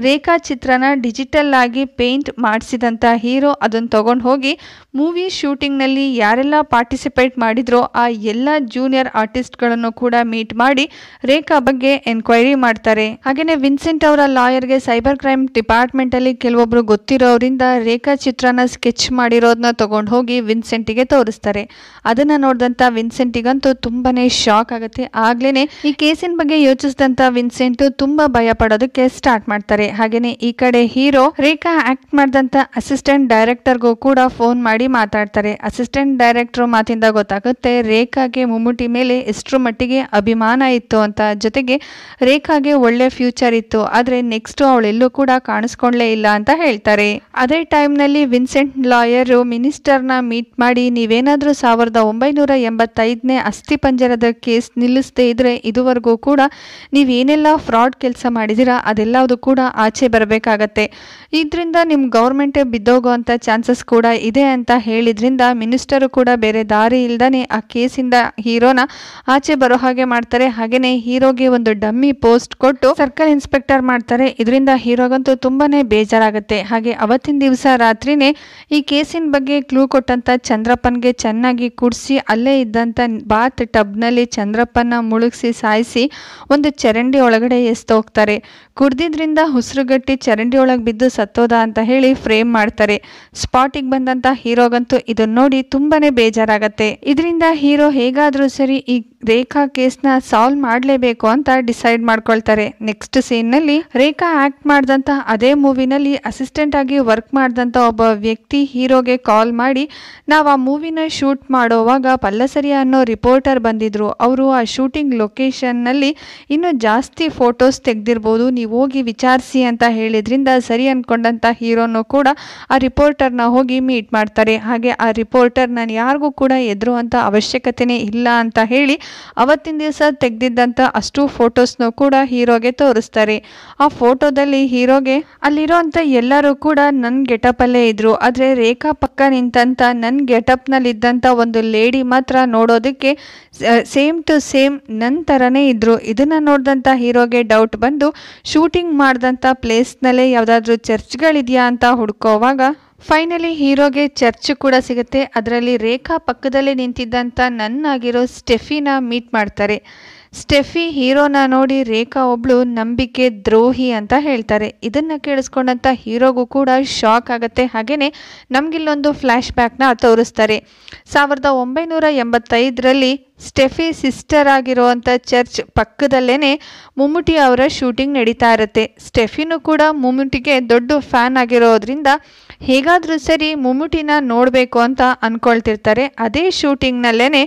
ರೇಖಾ ಚಿತ್ರನ ಡಿಜಿಟಲ್ ಆಗಿ ಪೇಂಟ್ ಮಾಡಿಸಿದಂಥ ಹೀರೋ ಅದನ್ನು ತಗೊಂಡು ಹೋಗಿ ಮೂವಿ ಶೂಟಿಂಗ್ನಲ್ಲಿ ಯಾರೆಲ್ಲ ಪಾರ್ಟಿಸಿಪೇಟ್ ಮಾಡಿದ್ರೋ ಆ ಎಲ್ಲ ಜೂನಿಯರ್ ಆರ್ಟಿಸ್ಟ್ಗಳನ್ನು ಕೂಡ ಮೀಟ್ ಮಾಡಿ ರೇಖಾ ಬಗ್ಗೆ ಎನ್ಕ್ವೈರಿ ಮಾಡ್ತಾರೆ. ಹಾಗೆಯೇ ವಿನ್ಸೆಂಟ್ ಅವರ ಲಾಯರ್ಗೆ ಸೈಬರ್ ಕ್ರೈಮ್ ಡಿಪಾರ್ಟ್ಮೆಂಟಲ್ಲಿ ಕೆಲವೊಬ್ರು ಗೊತ್ತಿರೋರಿಂದ ರೇಖಾ ಚಿತ್ರನ ಸ್ಕೆಚ್ ಮಾಡಿರೋದನ್ನ ತಗೊಂಡು ಹೋಗಿ ವಿನ್ಸೆಂಟಿಗೆ ತೋರಿಸ್ತಾರೆ. ಅದನ್ನು ನೋಡಿದಂಥ ವಿನ್ಸೆಂಟಿಗಂತೂ ತುಂಬಾನೇ ಶಾಕ್ ಆಗುತ್ತೆ. ಆಗ್ಲೇ ಈ ಕೇಸಿನ ಬಗ್ಗೆ ಯೋಚಿಸಿದಂಥ ವಿನ್ಸೆಂಟ್ ತುಂಬಾ ಭಯ ಪಡೋದಕ್ಕೆ ಸ್ಟಾರ್ಟ್ ಮಾಡ್ತಾರೆ. ಹಾಗೆಯೇ ಈ ಕಡೆ ಹೀರೋ ರೇಖಾ ಆಕ್ಟ್ ಮಾಡಿದಂಥ ಅಸಿಸ್ಟೆಂಟ್ ಡೈರೆಕ್ಟರ್ಗೂ ಕೂಡ ಫೋನ್ ಮಾಡಿ ಮಾತಾಡ್ತಾರೆ. ಅಸಿಸ್ಟೆಂಟ್ ಡೈರೆಕ್ಟರ್ ಮಾತಿಂದ ಗೊತ್ತಾಗುತ್ತೆ ರೇಖಾಗೆ ಮಮ್ಮೂಟಿ ಮೇಲೆ ಎಷ್ಟರ ಮಟ್ಟಿಗೆ ಅಭಿಮಾನ ಇತ್ತು ಅಂತ. ಜೊತೆಗೆ ರೇಖಾಗೆ ಒಳ್ಳೆ ಫ್ಯೂಚರ್ ಇತ್ತು, ಆದ್ರೆ ನೆಕ್ಸ್ಟ್ ಅವಳೆಲ್ಲೂ ಕೂಡ ಕಾಣಿಸ್ಕೊಂಡ್ಲೇ ಇಲ್ಲ ಅಂತ ಹೇಳ್ತಾರೆ. ಅದೇ ಟೈಮ್ನಲ್ಲಿ ವಿನ್ಸೆಂಟ್ ಲಾಯರ್ ಮಿನಿಸ್ಟರ್ನ ಮೀಟ್ ಮಾಡಿ ನೀವೇನಾದ್ರೂ 1985ನೇ ಅಸ್ಥಿಪಂಜರದ ಕೇಸ್ ನಿಲ್ಲಿಸದೇ ಇದ್ರೆ ಇದುವರೆಗೂ ಕೂಡ ನೀವೇನೆಲ್ಲ ಫ್ರಾಡ್ ಕೆಲಸ ಮಾಡಿದಿರಾ ಅದೆಲ್ಲದು ಕೂಡ ಆಚೆ ಬರಬೇಕಾಗತ್ತೆ. ಇದರಿಂದ ನಿಮ್ಮ ಗೌರ್ಮೆಂಟೇ ಬಿದ್ದೋಗುವಂಥ ಚಾನ್ಸಸ್ ಕೂಡ ಇದೆ ಅಂತ ಹೇಳಿದ್ರಿಂದ ಮಿನಿಸ್ಟರು ಕೂಡ ಬೇರೆ ದಾರಿ ಇಲ್ದಾನೆ ಆ ಕೇಸಿಂದ ಹೀರೋನ ಆಚೆ ಬರೋ ಹಾಗೆ ಮಾಡ್ತಾರೆ. ಹಾಗೆಯೇ ಹೀರೋಗೆ ಒಂದು ಡಮ್ಮಿ ಪೋಸ್ಟ್ ಕೊಟ್ಟು ಸರ್ಕಲ್ ಇನ್ಸ್ಪೆಕ್ಟರ್ ಮಾಡ್ತಾರೆ. ಇದರಿಂದ ಹೀರೋಗಂತೂ ತುಂಬಾನೇ ಬೇಜಾರಾಗುತ್ತೆ. ಹಾಗೆ ಅವತ್ತಿನ ದಿವಸ ರಾತ್ರಿನೇ ಈ ಕೇಸಿನ ಬಗ್ಗೆ ಕ್ಲೂ ಕೊಟ್ಟಂತ ಚಂದ್ರಪ್ಪನ್ಗೆ ಚೆನ್ನಾಗಿ ಕುಡಿಸಿ ಅಲ್ಲೇ ಇದ್ದಂಥ ಬಾತ್ ಟಬ್ನಲ್ಲಿ ಚಂದ್ರಪ್ಪನ ಮುಳುಗಿಸಿ ಸಾಯಿಸಿ ಒಂದು ಚರಂಡಿ ಒಳಗಡೆ ಎಸ್ತೋಗ್ತಾರೆ. ಕುಡ್ದಿದ್ರಿಂದ ಉಸಿರುಗಟ್ಟಿ ಚರಂಡಿ ಒಳಗೆ ಬಿದ್ದು ಸತ್ತೋದ ಅಂತ ಹೇಳಿ ಫ್ರೇಮ್ ಮಾಡ್ತಾರೆ. ಸ್ಪಾಟಿಗೆ ಬಂದಂತ ಹೀರೋಗಂತೂ ಇದನ್ನ ನೋಡಿ ತುಂಬಾನೇ ಬೇಜಾರಾಗತ್ತೆ. ಇದರಿಂದ ಹೀರೋ ಹೇಗಾದ್ರೂ ಸರಿ ಈ ರೇಖಾ ಕೇಸ್ನ ಸಾಲ್ವ್ ಮಾಡಲೇಬೇಕು ಅಂತ ಡಿಸೈಡ್ ಮಾಡ್ಕೊಳ್ತಾರೆ. ನೆಕ್ಸ್ಟ್ ಸೀನ್ನಲ್ಲಿ ರೇಖಾ ಆಕ್ಟ್ ಮಾಡಿದಂಥ ಅದೇ ಮೂವಿನಲ್ಲಿ ಅಸಿಸ್ಟೆಂಟ್ ಆಗಿ ವರ್ಕ್ ಮಾಡಿದಂಥ ಒಬ್ಬ ವ್ಯಕ್ತಿ ಹೀರೋಗೆ ಕಾಲ್ ಮಾಡಿ ನಾವು ಆ ಮೂವಿನ ಶೂಟ್ ಮಾಡೋವಾಗ ಪಲ್ಲಸರಿ ಅನ್ನೋ ರಿಪೋರ್ಟರ್ ಬಂದಿದ್ರು, ಅವರು ಆ ಶೂಟಿಂಗ್ ಲೊಕೇಶನ್ನಲ್ಲಿ ಇನ್ನೂ ಜಾಸ್ತಿ ಫೋಟೋಸ್ ತೆಗೆದಿರ್ಬೋದು, ನೀವು ಹೋಗಿ ವಿಚಾರಿಸಿ ಅಂತ ಹೇಳಿದ್ರಿಂದ ಸರಿ ಅಂದ್ಕೊಂಡಂಥ ಹೀರೋನು ಕೂಡ ಆ ರಿಪೋರ್ಟರ್ನ ಹೋಗಿ ಮೀಟ್ ಮಾಡ್ತಾರೆ. ಹಾಗೆ ಆ ರಿಪೋರ್ಟರ್ ನಾನು ಯಾರಿಗೂ ಕೂಡ ಎದುರುವಂಥ ಅವಶ್ಯಕತೆನೇ ಇಲ್ಲ ಅಂತ ಹೇಳಿ ಅವತ್ತಿನ ದಿವಸ ತೆಗೆದಿದ್ದಂಥ ಅಷ್ಟು ಫೋಟೋಸ್ನು ಕೂಡ ಹೀರೋಗೆ ತೋರಿಸ್ತಾರೆ. ಆ ಫೋಟೋದಲ್ಲಿ ಹೀರೋಗೆ ಅಲ್ಲಿರೋಂಥ ಎಲ್ಲರೂ ಕೂಡ ನನ್ನ ಗೆಟಪಲ್ಲೇ ಇದ್ರು, ಆದರೆ ರೇಖಾ ಪಕ್ಕ ನಿಂತಂತ ನನ್ನ ಗೆಟಪ್ನಲ್ಲಿ ಇದ್ದಂಥ ಒಂದು ಲೇಡಿ ಮಾತ್ರ ನೋಡೋದಕ್ಕೆ ಸೇಮ್ ಟು ಸೇಮ್ ನನ್ನ ಥರನೇ ಇದ್ರು. ಇದನ್ನ ನೋಡಿದಂಥ ಹೀರೋಗೆ ಡೌಟ್ ಬಂದು ಶೂಟಿಂಗ್ ಮಾಡಿದಂಥ ಪ್ಲೇಸ್ನಲ್ಲೇ ಯಾವುದಾದ್ರೂ ಚರ್ಚ್ಗಳಿದೆಯಾ ಅಂತ ಹುಡ್ಕೋವಾಗ ಫೈನಲಿ ಹೀರೋಗೆ ಚರ್ಚ್ ಕೂಡ ಸಿಗುತ್ತೆ. ಅದರಲ್ಲಿ ರೇಖಾ ಪಕ್ಕದಲ್ಲೇ ನಿಂತಿದ್ದಂಥ ನನ್ನಾಗಿರೋ ಸ್ಟೆಫಿನ ಮೀಟ್ ಮಾಡ್ತಾರೆ. ಸ್ಟೆಫಿ ಹೀರೋನ ನೋಡಿ ರೇಖಾ ಒಬ್ಳು ನಂಬಿಕೆ ದ್ರೋಹಿ ಅಂತ ಹೇಳ್ತಾರೆ. ಇದನ್ನ ಕೇಳಿಸ್ಕೊಂಡಂತ ಹೀರೋಗೂ ಕೂಡ ಶಾಕ್ ಆಗುತ್ತೆ. ಹಾಗೇನೆ ನಮ್ಗಿಲ್ಲೊಂದು ಫ್ಲ್ಯಾಶ್ ಬ್ಯಾಕ್ನ ತೋರಿಸ್ತಾರೆ. 1985ರಲ್ಲಿ ಸ್ಟೆಫಿ ಸಿಸ್ಟರ್ ಆಗಿರುವಂಥ ಚರ್ಚ್ ಪಕ್ಕದಲ್ಲೇನೆ ಮಮ್ಮೂಟಿ ಅವರ ಶೂಟಿಂಗ್ ನಡೀತಾ ಇರುತ್ತೆ. ಸ್ಟೆಫಿನೂ ಕೂಡ ಮಮ್ಮೂಟಿಗೆ ದೊಡ್ಡ ಫ್ಯಾನ್ ಆಗಿರೋದ್ರಿಂದ ಹೇಗಾದರೂ ಸರಿ ಮಮ್ಮೂಟಿನ ನೋಡಬೇಕು ಅಂತ ಅಂದ್ಕೊಳ್ತಿರ್ತಾರೆ. ಅದೇ ಶೂಟಿಂಗ್ನಲ್ಲೇ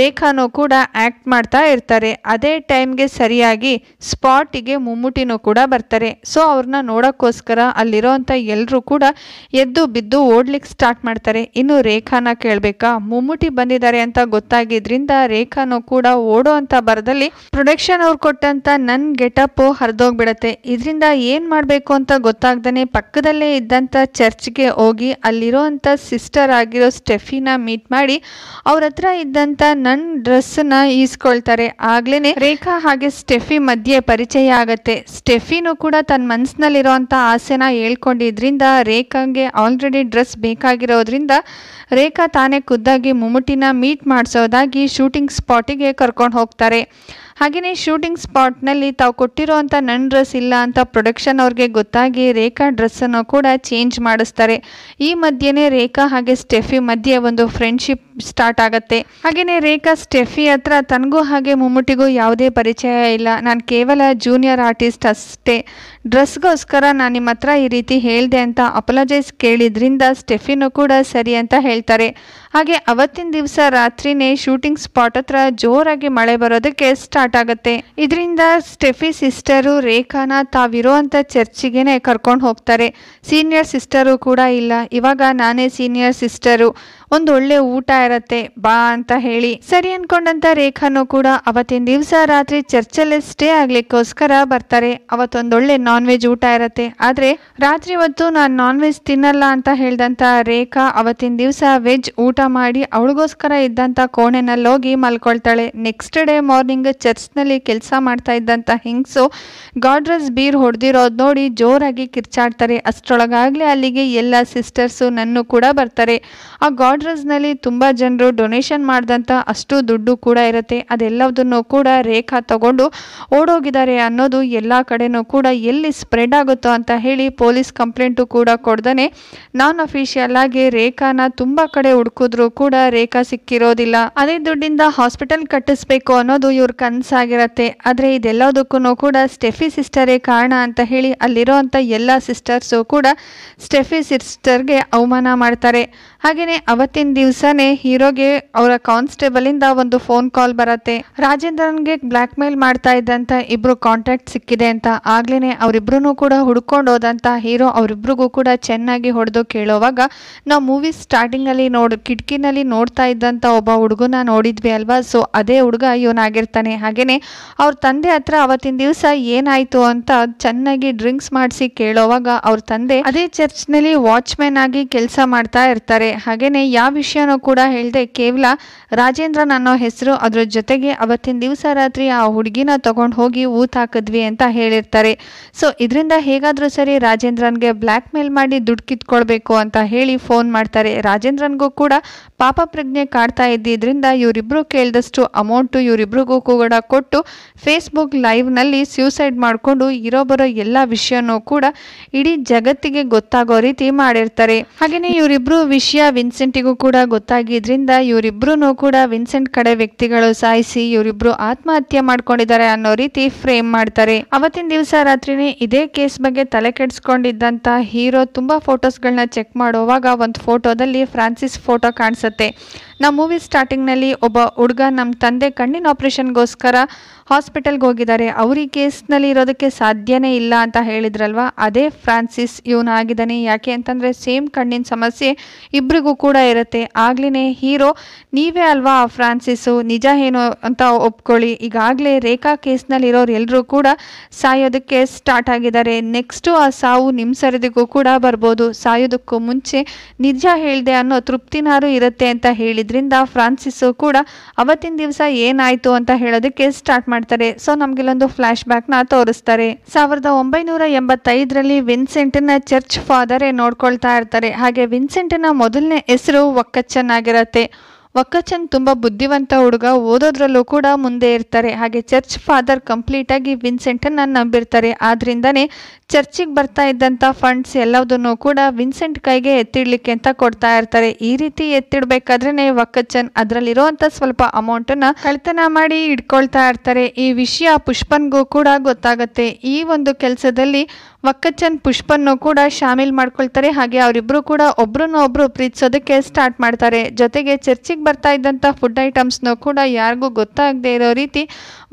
ರೇಖಾನೂ ಕೂಡ ಆ್ಯಕ್ಟ್ ಮಾಡ್ತಾ ಇರ್ತಾರೆ. ಅದೇ ಟೈಮ್ಗೆ ಸರಿಯಾಗಿ ಸ್ಪಾಟಿಗೆ ಮಮ್ಮೂಟಿನೂ ಕೂಡ ಬರ್ತಾರೆ. ಸೊ ಅವ್ರನ್ನ ನೋಡೋಕ್ಕೋಸ್ಕರ ಅಲ್ಲಿರೋಂಥ ಎಲ್ಲರೂ ಕೂಡ ಎದ್ದು ಬಿದ್ದು ಓಡ್ಲಿಕ್ಕೆ ಸ್ಟಾರ್ಟ್ ಮಾಡ್ತಾರೆ. ಇನ್ನು ರೇಖಾನ ಕೇಳಬೇಕಾ, ಮಮ್ಮೂಟಿ ಬಂದಿದ್ದಾರೆ ಅಂತ ಗೊತ್ತಾಗಿದ್ರಿಂದ ರೇಖಾನೂ ಕೂಡ ಓಡೋ ಅಂತ ಬರದಲ್ಲಿ ಪ್ರೊಡಕ್ಷನ್ ಅವ್ರು ಕೊಟ್ಟಂತ ನನ್ನ ಗೆಟಪ್ ಹರಿದೋಗ್ಬಿಡತ್ತೆ. ಇದರಿಂದ ಏನ್ ಮಾಡಬೇಕು ಅಂತ ಗೊತ್ತಾಗ್ದೇ ಪಕ್ಕದಲ್ಲೇ ಇದ್ದಂಥ ಚರ್ಚ್ಗೆ ಹೋಗಿ ಅಲ್ಲಿರೋ ಅಂಥ ಸಿಸ್ಟರ್ ಆಗಿರೋ ಸ್ಟೆಫಿನ ಮೀಟ್ ಮಾಡಿ ಅವ್ರ ಹತ್ರ ಇದ್ದಂಥ ನನ್ನ ಡ್ರೆಸ್ನ ಈಸ್ಕೊಳ್ತಾರೆ. ಆಗ್ಲೇನೆ ರೇಖಾ ಹಾಗೆ ಸ್ಟೆಫಿ ಮಧ್ಯೆ ಪರಿಚಯ ಆಗತ್ತೆ. ಸ್ಟೆಫಿನೂ ಕೂಡ ತನ್ನ ಮನಸ್ಸಿನಲ್ಲಿರೋ ಅಂಥ ಆಸೆನ ಹೇಳ್ಕೊಂಡಿದ್ರಿಂದ ರೇಖಾಗೆ ಆಲ್ರೆಡಿ ಡ್ರೆಸ್ ಬೇಕಾಗಿರೋದ್ರಿಂದ ರೇಖಾ ತಾನೇ ಖುದ್ದಾಗಿ ಮಮ್ಮೂಟಿನ ಮೀಟ್ ಮಾಡಿಸೋದಾಗಿ ಶೂಟಿಂಗ್ ಸ್ಪಾಟಿಗೆ ಕರ್ಕೊಂಡು ಹೋಗ್ತಾರೆ. ಹಾಗೆಯೇ ಶೂಟಿಂಗ್ ಸ್ಪಾಟ್ನಲ್ಲಿ ತಾವು ಕೊಟ್ಟಿರೋ ಅಂಥ ನನ್ನ ಡ್ರೆಸ್ ಇಲ್ಲ ಅಂತ ಪ್ರೊಡಕ್ಷನ್ ಅವ್ರಿಗೆ ಗೊತ್ತಾಗಿ ರೇಖಾ ಡ್ರೆಸ್ಸನ್ನು ಕೂಡ ಚೇಂಜ್ ಮಾಡಿಸ್ತಾರೆ. ಈ ಮಧ್ಯೆನೇ ರೇಖಾ ಹಾಗೆ ಸ್ಟೆಫಿ ಮಧ್ಯೆ ಒಂದು ಫ್ರೆಂಡ್ಶಿಪ್ ಸ್ಟಾರ್ಟ್ ಆಗುತ್ತೆ. ಹಾಗೆಯೇ ರೇಖಾ ಸ್ಟೆಫಿ ಹತ್ರ ತನಗೂ ಹಾಗೆ ಮಮ್ಮೂಟಿಗೂ ಯಾವುದೇ ಪರಿಚಯ ಇಲ್ಲ, ನಾನು ಕೇವಲ ಜೂನಿಯರ್ ಆರ್ಟಿಸ್ಟ್ ಅಷ್ಟೇ, ಡ್ರೆಸ್ಗೋಸ್ಕರ ನಾನು ನಿಮ್ಮ ಹತ್ರ ಈ ರೀತಿ ಹೇಳಿದೆ ಅಂತ ಅಪಲಜೈಸ್ ಕೇಳಿದ್ರಿಂದ ಸ್ಟೆಫಿನೂ ಕೂಡ ಸರಿ ಅಂತ ಹೇಳ್ತಾರೆ. ಹಾಗೆ ಅವತ್ತಿನ ದಿವಸ ರಾತ್ರಿನೇ ಶೂಟಿಂಗ್ ಸ್ಪಾಟ್ ಹತ್ರ ಜೋರಾಗಿ ಮಳೆ ಬರೋದಕ್ಕೆ ಸ್ಟಾರ್ಟ್ ಆಗುತ್ತೆ. ಇದರಿಂದ ಸ್ಟೆಫಿ ಸಿಸ್ಟರು ರೇಖಾನ ತಾವಿರುವಂಥ ಚರ್ಚಿಗೆನೆ ಕರ್ಕೊಂಡು ಹೋಗ್ತಾರೆ. ಸೀನಿಯರ್ ಸಿಸ್ಟರು ಕೂಡ ಇಲ್ಲ, ಇವಾಗ ನಾನೇ ಸೀನಿಯರ್ ಸಿಸ್ಟರು, ಒಂದು ಒಳ್ಳೆ ಊಟ ಇರತ್ತೆ ಬಾ ಅಂತ ಹೇಳಿ ಸರಿ ಅನ್ಕೊಂಡಂತ ರೇಖಾನು ಕೂಡ ಅವತ್ತಿನ ದಿವಸ ರಾತ್ರಿ ಚರ್ಚಲ್ಲೇ ಸ್ಟೇ ಆಗ್ಲಿಕ್ಕೋಸ್ಕರ ಬರ್ತಾರೆ. ಅವತ್ತೊಂದೊಳ್ಳೆ ನಾನ್ ವೆಜ್ ಊಟ ಇರತ್ತೆ. ಆದ್ರೆ ರಾತ್ರಿ ಹೊತ್ತು ನಾನು ನಾನ್ ವೆಜ್ ತಿನ್ನಲ್ಲ ಅಂತ ಹೇಳ್ದಂತ ರೇಖಾ ಅವತ್ತಿನ ದಿವಸ ವೆಜ್ ಊಟ ಮಾಡಿ ಅವಳಿಗೋಸ್ಕರ ಇದ್ದಂತ ಕೋಣೆನಲ್ಲಿ ಹೋಗಿ ಮಲ್ಕೊಳ್ತಾಳೆ. ನೆಕ್ಸ್ಟ್ ಡೇ ಮಾರ್ನಿಂಗ್ ಚರ್ಚ್ನಲ್ಲಿ ಕೆಲಸ ಮಾಡ್ತಾ ಇದ್ದಂತ ಹೆಂಗಸು ಗಾಡ್ರಸ್ ಬೀರ್ ಹೊಡೆದಿರೋದು ನೋಡಿ ಜೋರಾಗಿ ಕಿರ್ಚಾಡ್ತಾರೆ. ಅಷ್ಟರೊಳಗಾಗ್ಲೇ ಅಲ್ಲಿಗೆ ಎಲ್ಲ ಸಿಸ್ಟರ್ಸು ನನ್ನು ಕೂಡ ಬರ್ತಾರೆ. ಆ ಗಾಡ್ರಸ್ನಲ್ಲಿ ತುಂಬ ಜನರು ಡೊನೇಷನ್ ಮಾಡಿದಂಥ ಅಷ್ಟು ದುಡ್ಡು ಕೂಡ ಇರುತ್ತೆ. ಅದೆಲ್ಲದನ್ನು ಕೂಡ ರೇಖಾ ತಗೊಂಡು ಓಡೋಗಿದ್ದಾರೆ ಅನ್ನೋದು ಎಲ್ಲ ಕಡೆನೂ ಕೂಡ ಎಲ್ಲಿ ಸ್ಪ್ರೆಡ್ ಆಗುತ್ತೋ ಅಂತ ಹೇಳಿ ಪೊಲೀಸ್ ಕಂಪ್ಲೇಂಟು ಕೂಡ ಕೊಡ್ದೇ ನಾನ್ ಅಫಿಷಿಯಲ್ ಆಗಿ ರೇಖಾನ ತುಂಬ ಕಡೆ ಹುಡುಕಿದ್ರು ಕೂಡ ರೇಖಾ ಸಿಕ್ಕಿರೋದಿಲ್ಲ. ಅದೇ ದುಡ್ಡಿಂದ ಹಾಸ್ಪಿಟಲ್ ಕಟ್ಟಿಸ್ಬೇಕು ಅನ್ನೋದು ಇವ್ರ ಕನಸಾಗಿರತ್ತೆ. ಆದರೆ ಇದೆಲ್ಲದಕ್ಕೂ ಕೂಡ ಸ್ಟೆಫಿ ಸಿಸ್ಟರೇ ಕಾರಣ ಅಂತ ಹೇಳಿ ಅಲ್ಲಿರೋ ಅಂಥ ಎಲ್ಲ ಸಿಸ್ಟರ್ಸು ಕೂಡ ಸ್ಟೆಫಿ ಸಿಸ್ಟರ್ಗೆ ಅವಮಾನ ಮಾಡ್ತಾರೆ. ಹಾಗೆಯೇ ಅವತ್ತಿನ ದಿವಸನೇ ಹೀರೋಗೆ ಅವರ ಕಾನ್ಸ್ಟೇಬಲ್ ಇಂದ ಒಂದು ಫೋನ್ ಕಾಲ್ ಬರುತ್ತೆ. ರಾಜೇಂದ್ರನ್ಗೆ ಬ್ಲ್ಯಾಕ್ ಮೇಲ್ ಮಾಡ್ತಾ ಇದ್ದಂತ ಇಬ್ರು ಕಾಂಟ್ಯಾಕ್ಟ್ ಸಿಕ್ಕಿದೆ ಅಂತ. ಆಗ್ಲೇನೆ ಅವರಿಬ್ರು ಕೂಡ ಹುಡ್ಕೊಂಡು ಹೋದಂತ ಹೀರೋ ಅವರಿಬ್ರಿಗೂ ಕೂಡ ಚೆನ್ನಾಗಿ ಹೊಡೆದು ಕೇಳೋವಾಗ ನಾವು ಮೂವಿ ಸ್ಟಾರ್ಟಿಂಗ್ ಅಲ್ಲಿ ಕಿಟಕಿನಲ್ಲಿ ನೋಡ್ತಾ ಇದ್ದಂತ ಒಬ್ಬ ಹುಡುಗನ ನೋಡಿದ್ವಿ ಅಲ್ವಾ, ಸೊ ಅದೇ ಹುಡುಗ ಇವನಾಗಿರ್ತಾನೆ. ಹಾಗೇನೆ ಅವ್ರ ತಂದೆ ಹತ್ರ ಅವತ್ತಿನ ದಿವಸ ಏನಾಯ್ತು ಅಂತ ಚೆನ್ನಾಗಿ ಡ್ರಿಂಕ್ಸ್ ಮಾಡಿಸಿ ಕೇಳೋವಾಗ ಅವ್ರ ತಂದೆ ಅದೇ ಚರ್ಚ್ ನಲ್ಲಿ ವಾಚ್ಮ್ಯಾನ್ ಆಗಿ ಕೆಲಸ ಮಾಡ್ತಾ ಇರ್ತಾರೆ. ಹಾಗೇನೆ ಯಾವ ವಿಷಯನೂ ಕೂಡ ಹೇಳ್ದೆ ಕೇವಲ ರಾಜೇಂದ್ರನ್ ಅನ್ನೋ ಹೆಸರು, ಅದ್ರ ಜೊತೆಗೆ ಅವತ್ತಿನ ದಿವಸ ರಾತ್ರಿ ಆ ಹುಡುಗಿನ ತಗೊಂಡು ಹೋಗಿ ಊತ ಹಾಕಿದ್ವಿ ಅಂತ ಹೇಳಿರ್ತಾರೆ. ಸೊ ಇದರಿಂದ ಹೇಗಾದ್ರೂ ಸರಿ ರಾಜೇಂದ್ರನ್ಗೆ ಬ್ಲ್ಯಾಕ್ ಮೇಲ್ ಮಾಡಿ ದುಡ್ಡು ಕಿತ್ಕೊಳ್ಬೇಕು ಅಂತ ಹೇಳಿ ಫೋನ್ ಮಾಡ್ತಾರೆ. ರಾಜೇಂದ್ರನ್ಗೂ ಕೂಡ ಪಾಪ ಪ್ರಜ್ಞೆ ಕಾಡ್ತಾ ಇದ್ದಿದ್ರಿಂದ ಇವರಿಬ್ರು ಕೇಳಿದಷ್ಟು ಅಮೌಂಟು ಇವರಿಬ್ರಿಗೂ ಕೂಡ ಕೊಟ್ಟು ಫೇಸ್ಬುಕ್ ಲೈವ್ ನಲ್ಲಿ ಸ್ಯೂಸೈಡ್ ಮಾಡಿಕೊಂಡು ಇರೋಬರೋ ಎಲ್ಲ ವಿಷಯನೂ ಕೂಡ ಇಡೀ ಜಗತ್ತಿಗೆ ಗೊತ್ತಾಗೋ ರೀತಿ ಮಾಡಿರ್ತಾರೆ. ಹಾಗೇನೆ ಇವರಿಬ್ರು ವಿಷಯ ವಿನ್ಸೆಂಟಿಗೂ ಕೂಡ ಗೊತ್ತಾಗಿದ್ರಿಂದ ಇವರಿಬ್ರು ಕೂಡ ವಿನ್ಸೆಂಟ್ ಕಡೆ ವ್ಯಕ್ತಿಗಳು ಸಾಯಿಸಿ ಇವರಿಬ್ರು ಆತ್ಮಹತ್ಯೆ ಮಾಡ್ಕೊಂಡಿದ್ದಾರೆ ಅನ್ನೋ ರೀತಿ ಫ್ರೇಮ್ ಮಾಡ್ತಾರೆ. ಅವತ್ತಿನ ದಿವಸ ರಾತ್ರಿನೇ ಇದೇ ಕೇಸ್ ಬಗ್ಗೆ ತಲೆ ಕೆಡಿಸ್ಕೊಂಡಿದ್ದಂತ ಹೀರೋ ತುಂಬಾ ಫೋಟೋಸ್ಗಳನ್ನ ಚೆಕ್ ಮಾಡುವಾಗ ಒಂದು ಫೋಟೋದಲ್ಲಿ ಫ್ರಾನ್ಸಿಸ್ ಫೋಟೋ ಕಾಣಿಸುತ್ತೆ. ನಾವು ಮೂವಿ ಸ್ಟಾರ್ಟಿಂಗ್ ನಲ್ಲಿ ಒಬ್ಬ ಹುಡುಗ ನಮ್ಮ ತಂದೆ ಕಣ್ಣಿನ ಆಪರೇಷನ್ಗೋಸ್ಕರ ಹಾಸ್ಪಿಟಲ್ಗೆ ಹೋಗಿದ್ದಾರೆ, ಅವ್ರಿಗೆ ಕೇಸ್ನಲ್ಲಿ ಇರೋದಕ್ಕೆ ಸಾಧ್ಯನೇ ಇಲ್ಲ ಅಂತ ಹೇಳಿದ್ರಲ್ವಾ, ಅದೇ ಫ್ರಾನ್ಸಿಸ್ ಇವನಾಗಿದ್ದಾನೆ. ಯಾಕೆ ಅಂತಂದರೆ ಸೇಮ್ ಕಣ್ಣಿನ ಸಮಸ್ಯೆ ಇಬ್ಬರಿಗೂ ಕೂಡ ಇರುತ್ತೆ. ಆಗ್ಲೇ ಹೀರೋ ನೀವೇ ಅಲ್ವಾ ಫ್ರಾನ್ಸಿಸ್ಸು, ನಿಜ ಏನು ಅಂತ ಒಪ್ಕೊಳ್ಳಿ, ಈಗಾಗಲೇ ರೇಖಾ ಕೇಸ್ನಲ್ಲಿ ಇರೋರು ಎಲ್ಲರೂ ಕೂಡ ಸಾಯೋದಕ್ಕೆ ಸ್ಟಾರ್ಟ್ ಆಗಿದ್ದಾರೆ, ನೆಕ್ಸ್ಟು ಆ ಸಾವು ನಿಮ್ಮ ಸರದಿಗೂ ಕೂಡ ಬರ್ಬೋದು, ಸಾಯೋದಕ್ಕೂ ಮುಂಚೆ ನಿಜ ಹೇಳಿದೆ ಅನ್ನೋ ತೃಪ್ತಿನಾರು ಇರುತ್ತೆ ಅಂತ ಹೇಳಿದ್ರಿಂದ ಫ್ರಾನ್ಸಿಸ್ಸು ಕೂಡ ಅವತ್ತಿನ ದಿವಸ ಏನಾಯಿತು ಅಂತ ಹೇಳೋದಕ್ಕೆ ಸ್ಟಾರ್ಟ್ ಮಾಡ್ತಾರೆ. ಸೊ ನಮ್ಗಿಲ್ಲೊಂದು ಫ್ಲಾಶ್ ಬ್ಯಾಕ್ ನ ತೋರಿಸ್ತಾರೆ. 1985ರಲ್ಲಿ ವಿನ್ಸೆಂಟ್ನ ಚರ್ಚ್ ಫಾದರೇ ನೋಡ್ಕೊಳ್ತಾ ಇರ್ತಾರೆ. ಹಾಗೆ ವಿನ್ಸೆಂಟ್ನ ಮೊದಲನೇ ಹೆಸರು ವಕ್ಕಚ್ಚನ್ ಆಗಿರತ್ತೆ. ವಕ್ಕಚ್ಚನ್ ತುಂಬ ಬುದ್ಧಿವಂತ ಹುಡುಗ, ಓದೋದ್ರಲ್ಲೂ ಕೂಡ ಮುಂದೆ ಇರ್ತಾರೆ. ಹಾಗೆ ಚರ್ಚ್ ಫಾದರ್ ಕಂಪ್ಲೀಟ್ ಆಗಿ ವಿನ್ಸೆಂಟನ್ನು ನಂಬಿರ್ತಾರೆ. ಆದ್ರಿಂದನೇ ಚರ್ಚಿಗೆ ಬರ್ತಾ ಇದ್ದಂಥ ಫಂಡ್ಸ್ ಎಲ್ಲದನ್ನು ಕೂಡ ವಿನ್ಸೆಂಟ್ ಕೈಗೆ ಎತ್ತಿಡ್ಲಿಕ್ಕೆ ಅಂತ ಕೊಡ್ತಾ ಇರ್ತಾರೆ. ಈ ರೀತಿ ಎತ್ತಿಡ್ಬೇಕಾದ್ರೇನೆ ವಕ್ಕಚ್ಚನ್ ಅದರಲ್ಲಿರುವಂಥ ಸ್ವಲ್ಪ ಅಮೌಂಟನ್ನು ಕಳ್ತನ ಮಾಡಿ ಇಟ್ಕೊಳ್ತಾ ಇರ್ತಾರೆ. ಈ ವಿಷಯ ಪುಷ್ಪನ್ಗೂ ಕೂಡ ಗೊತ್ತಾಗುತ್ತೆ. ಈ ಒಂದು ಕೆಲಸದಲ್ಲಿ ವಕ್ಕಚ್ಚನ್ ಪುಷ್ಪನ್ನು ಕೂಡ ಶಾಮಿಲ್ ಮಾಡ್ಕೊಳ್ತಾರೆ. ಹಾಗೆ ಅವರಿಬ್ರು ಕೂಡ ಒಬ್ರನ್ನೊಬ್ರು ಪ್ರೀತಿಸೋದಕ್ಕೆ ಸ್ಟಾರ್ಟ್ ಮಾಡ್ತಾರೆ. ಜೊತೆಗೆ ಚರ್ಚಿಗೆ ಬರ್ತಾ ಇದ್ದಂಥ ಫುಡ್ ಐಟಮ್ಸ್ನು ಕೂಡ ಯಾರಿಗೂ ಗೊತ್ತಾಗದೆ ಇರೋ ರೀತಿ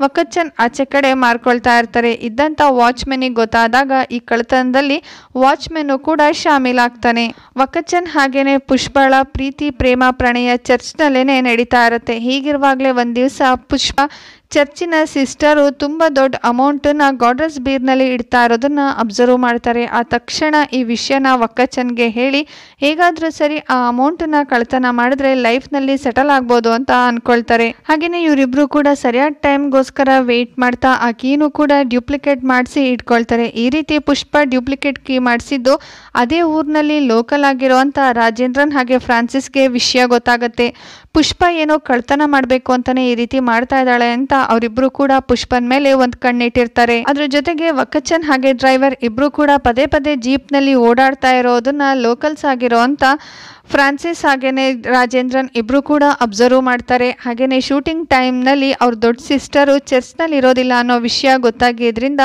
ವಕ್ಕಚ್ಚನ್ ಆಚೆ ಕಡೆ ಮಾರ್ಕೊಳ್ತಾ ಇರ್ತಾರೆ. ಇದ್ದಂಥ ವಾಚ್ಮೆನಿಗೆ ಗೊತ್ತಾದಾಗ ಈ ಕಳ್ಳತನದಲ್ಲಿ ವಾಚ್ಮೆನ್ ಕೂಡ ಶಾಮಿಲ್ ಆಗ್ತಾನೆ. ವಕ್ಕಚ್ಚನ್ ಹಾಗೇನೆ ಪುಷ್ಪಳ ಪ್ರೀತಿ ಪ್ರೇಮ ಪ್ರಣಯ ಚರ್ಚ್ನಲ್ಲೇನೆ ನಡೀತಾ ಇರುತ್ತೆ. ಹೀಗಿರುವಾಗಲೇ ಒಂದು ದಿವಸ ಪುಷ್ಪ ಚರ್ಚಿನ ಸಿಸ್ಟರು ತುಂಬ ದೊಡ್ಡ ಅಮೌಂಟನ್ನು ಗಾಡ್ರಸ್ ಬೀರ್ನಲ್ಲಿ ಇಡ್ತಾ ಇರೋದನ್ನ ಅಬ್ಸರ್ವ್ ಮಾಡ್ತಾರೆ. ಆ ತಕ್ಷಣ ಈ ವಿಷಯನ ವಕ್ಕಚ್ಚನ್ಗೆ ಹೇಳಿ ಹೇಗಾದರೂ ಸರಿ ಆ ಅಮೌಂಟನ್ನು ಕಳ್ತನ ಮಾಡಿದ್ರೆ ಲೈಫ್ನಲ್ಲಿ ಸೆಟಲ್ ಆಗ್ಬೋದು ಅಂತ ಅನ್ಕೊಳ್ತಾರೆ. ಹಾಗೆಯೇ ಇವರಿಬ್ರು ಕೂಡ ಸರಿಯಾದ ಟೈಮ್ಗೋಸ್ಕರ ವೆಯ್ಟ್ ಮಾಡ್ತಾ ಆ ಕೀನು ಕೂಡ ಡ್ಯೂಪ್ಲಿಕೇಟ್ ಮಾಡಿಸಿ ಇಟ್ಕೊಳ್ತಾರೆ. ಈ ರೀತಿ ಪುಷ್ಪ ಡ್ಯೂಪ್ಲಿಕೇಟ್ ಕೀ ಮಾಡಿಸಿದ್ದು ಅದೇ ಊರಿನಲ್ಲಿ ಲೋಕಲ್ ಆಗಿರುವಂಥ ರಾಜೇಂದ್ರನ್ ಹಾಗೆ ಫ್ರಾನ್ಸಿಸ್ಗೆ ವಿಷಯ ಗೊತ್ತಾಗುತ್ತೆ. ಪುಷ್ಪ ಏನೋ ಕಳ್ತನ ಮಾಡಬೇಕು ಅಂತಾನೆ ಈ ರೀತಿ ಮಾಡ್ತಾ ಇದ್ದಾಳೆ ಅಂತ ಅವರಿಬ್ರು ಕೂಡ ಪುಷ್ಪನ್ ಮೇಲೆ ಒಂದು ಕಣ್ಣಿಟ್ಟಿರ್ತಾರೆ. ಅದ್ರ ಜೊತೆಗೆ ವಕ್ಕಚ್ಚನ್ ಹಾಗೆ ಡ್ರೈವರ್ ಇಬ್ರು ಕೂಡ ಪದೇ ಪದೇ ಜೀಪ್ನಲ್ಲಿ ಓಡಾಡ್ತಾ ಇರೋದನ್ನ ಲೋಕಲ್ಸ್ ಆಗಿರೋ ಅಂತ ಫ್ರಾನ್ಸಿಸ್ ಹಾಗೇನೆ ರಾಜೇಂದ್ರನ್ ಇಬ್ರು ಕೂಡ ಅಬ್ಸರ್ವ್ ಮಾಡ್ತಾರೆ. ಹಾಗೇನೆ ಶೂಟಿಂಗ್ ಟೈಮ್ನಲ್ಲಿ ಅವ್ರ ದೊಡ್ಡ ಸಿಸ್ಟರು ಚರ್ಚ್ನಲ್ಲಿ ಇರೋದಿಲ್ಲ ಅನ್ನೋ ವಿಷಯ ಗೊತ್ತಾಗಿದ್ರಿಂದ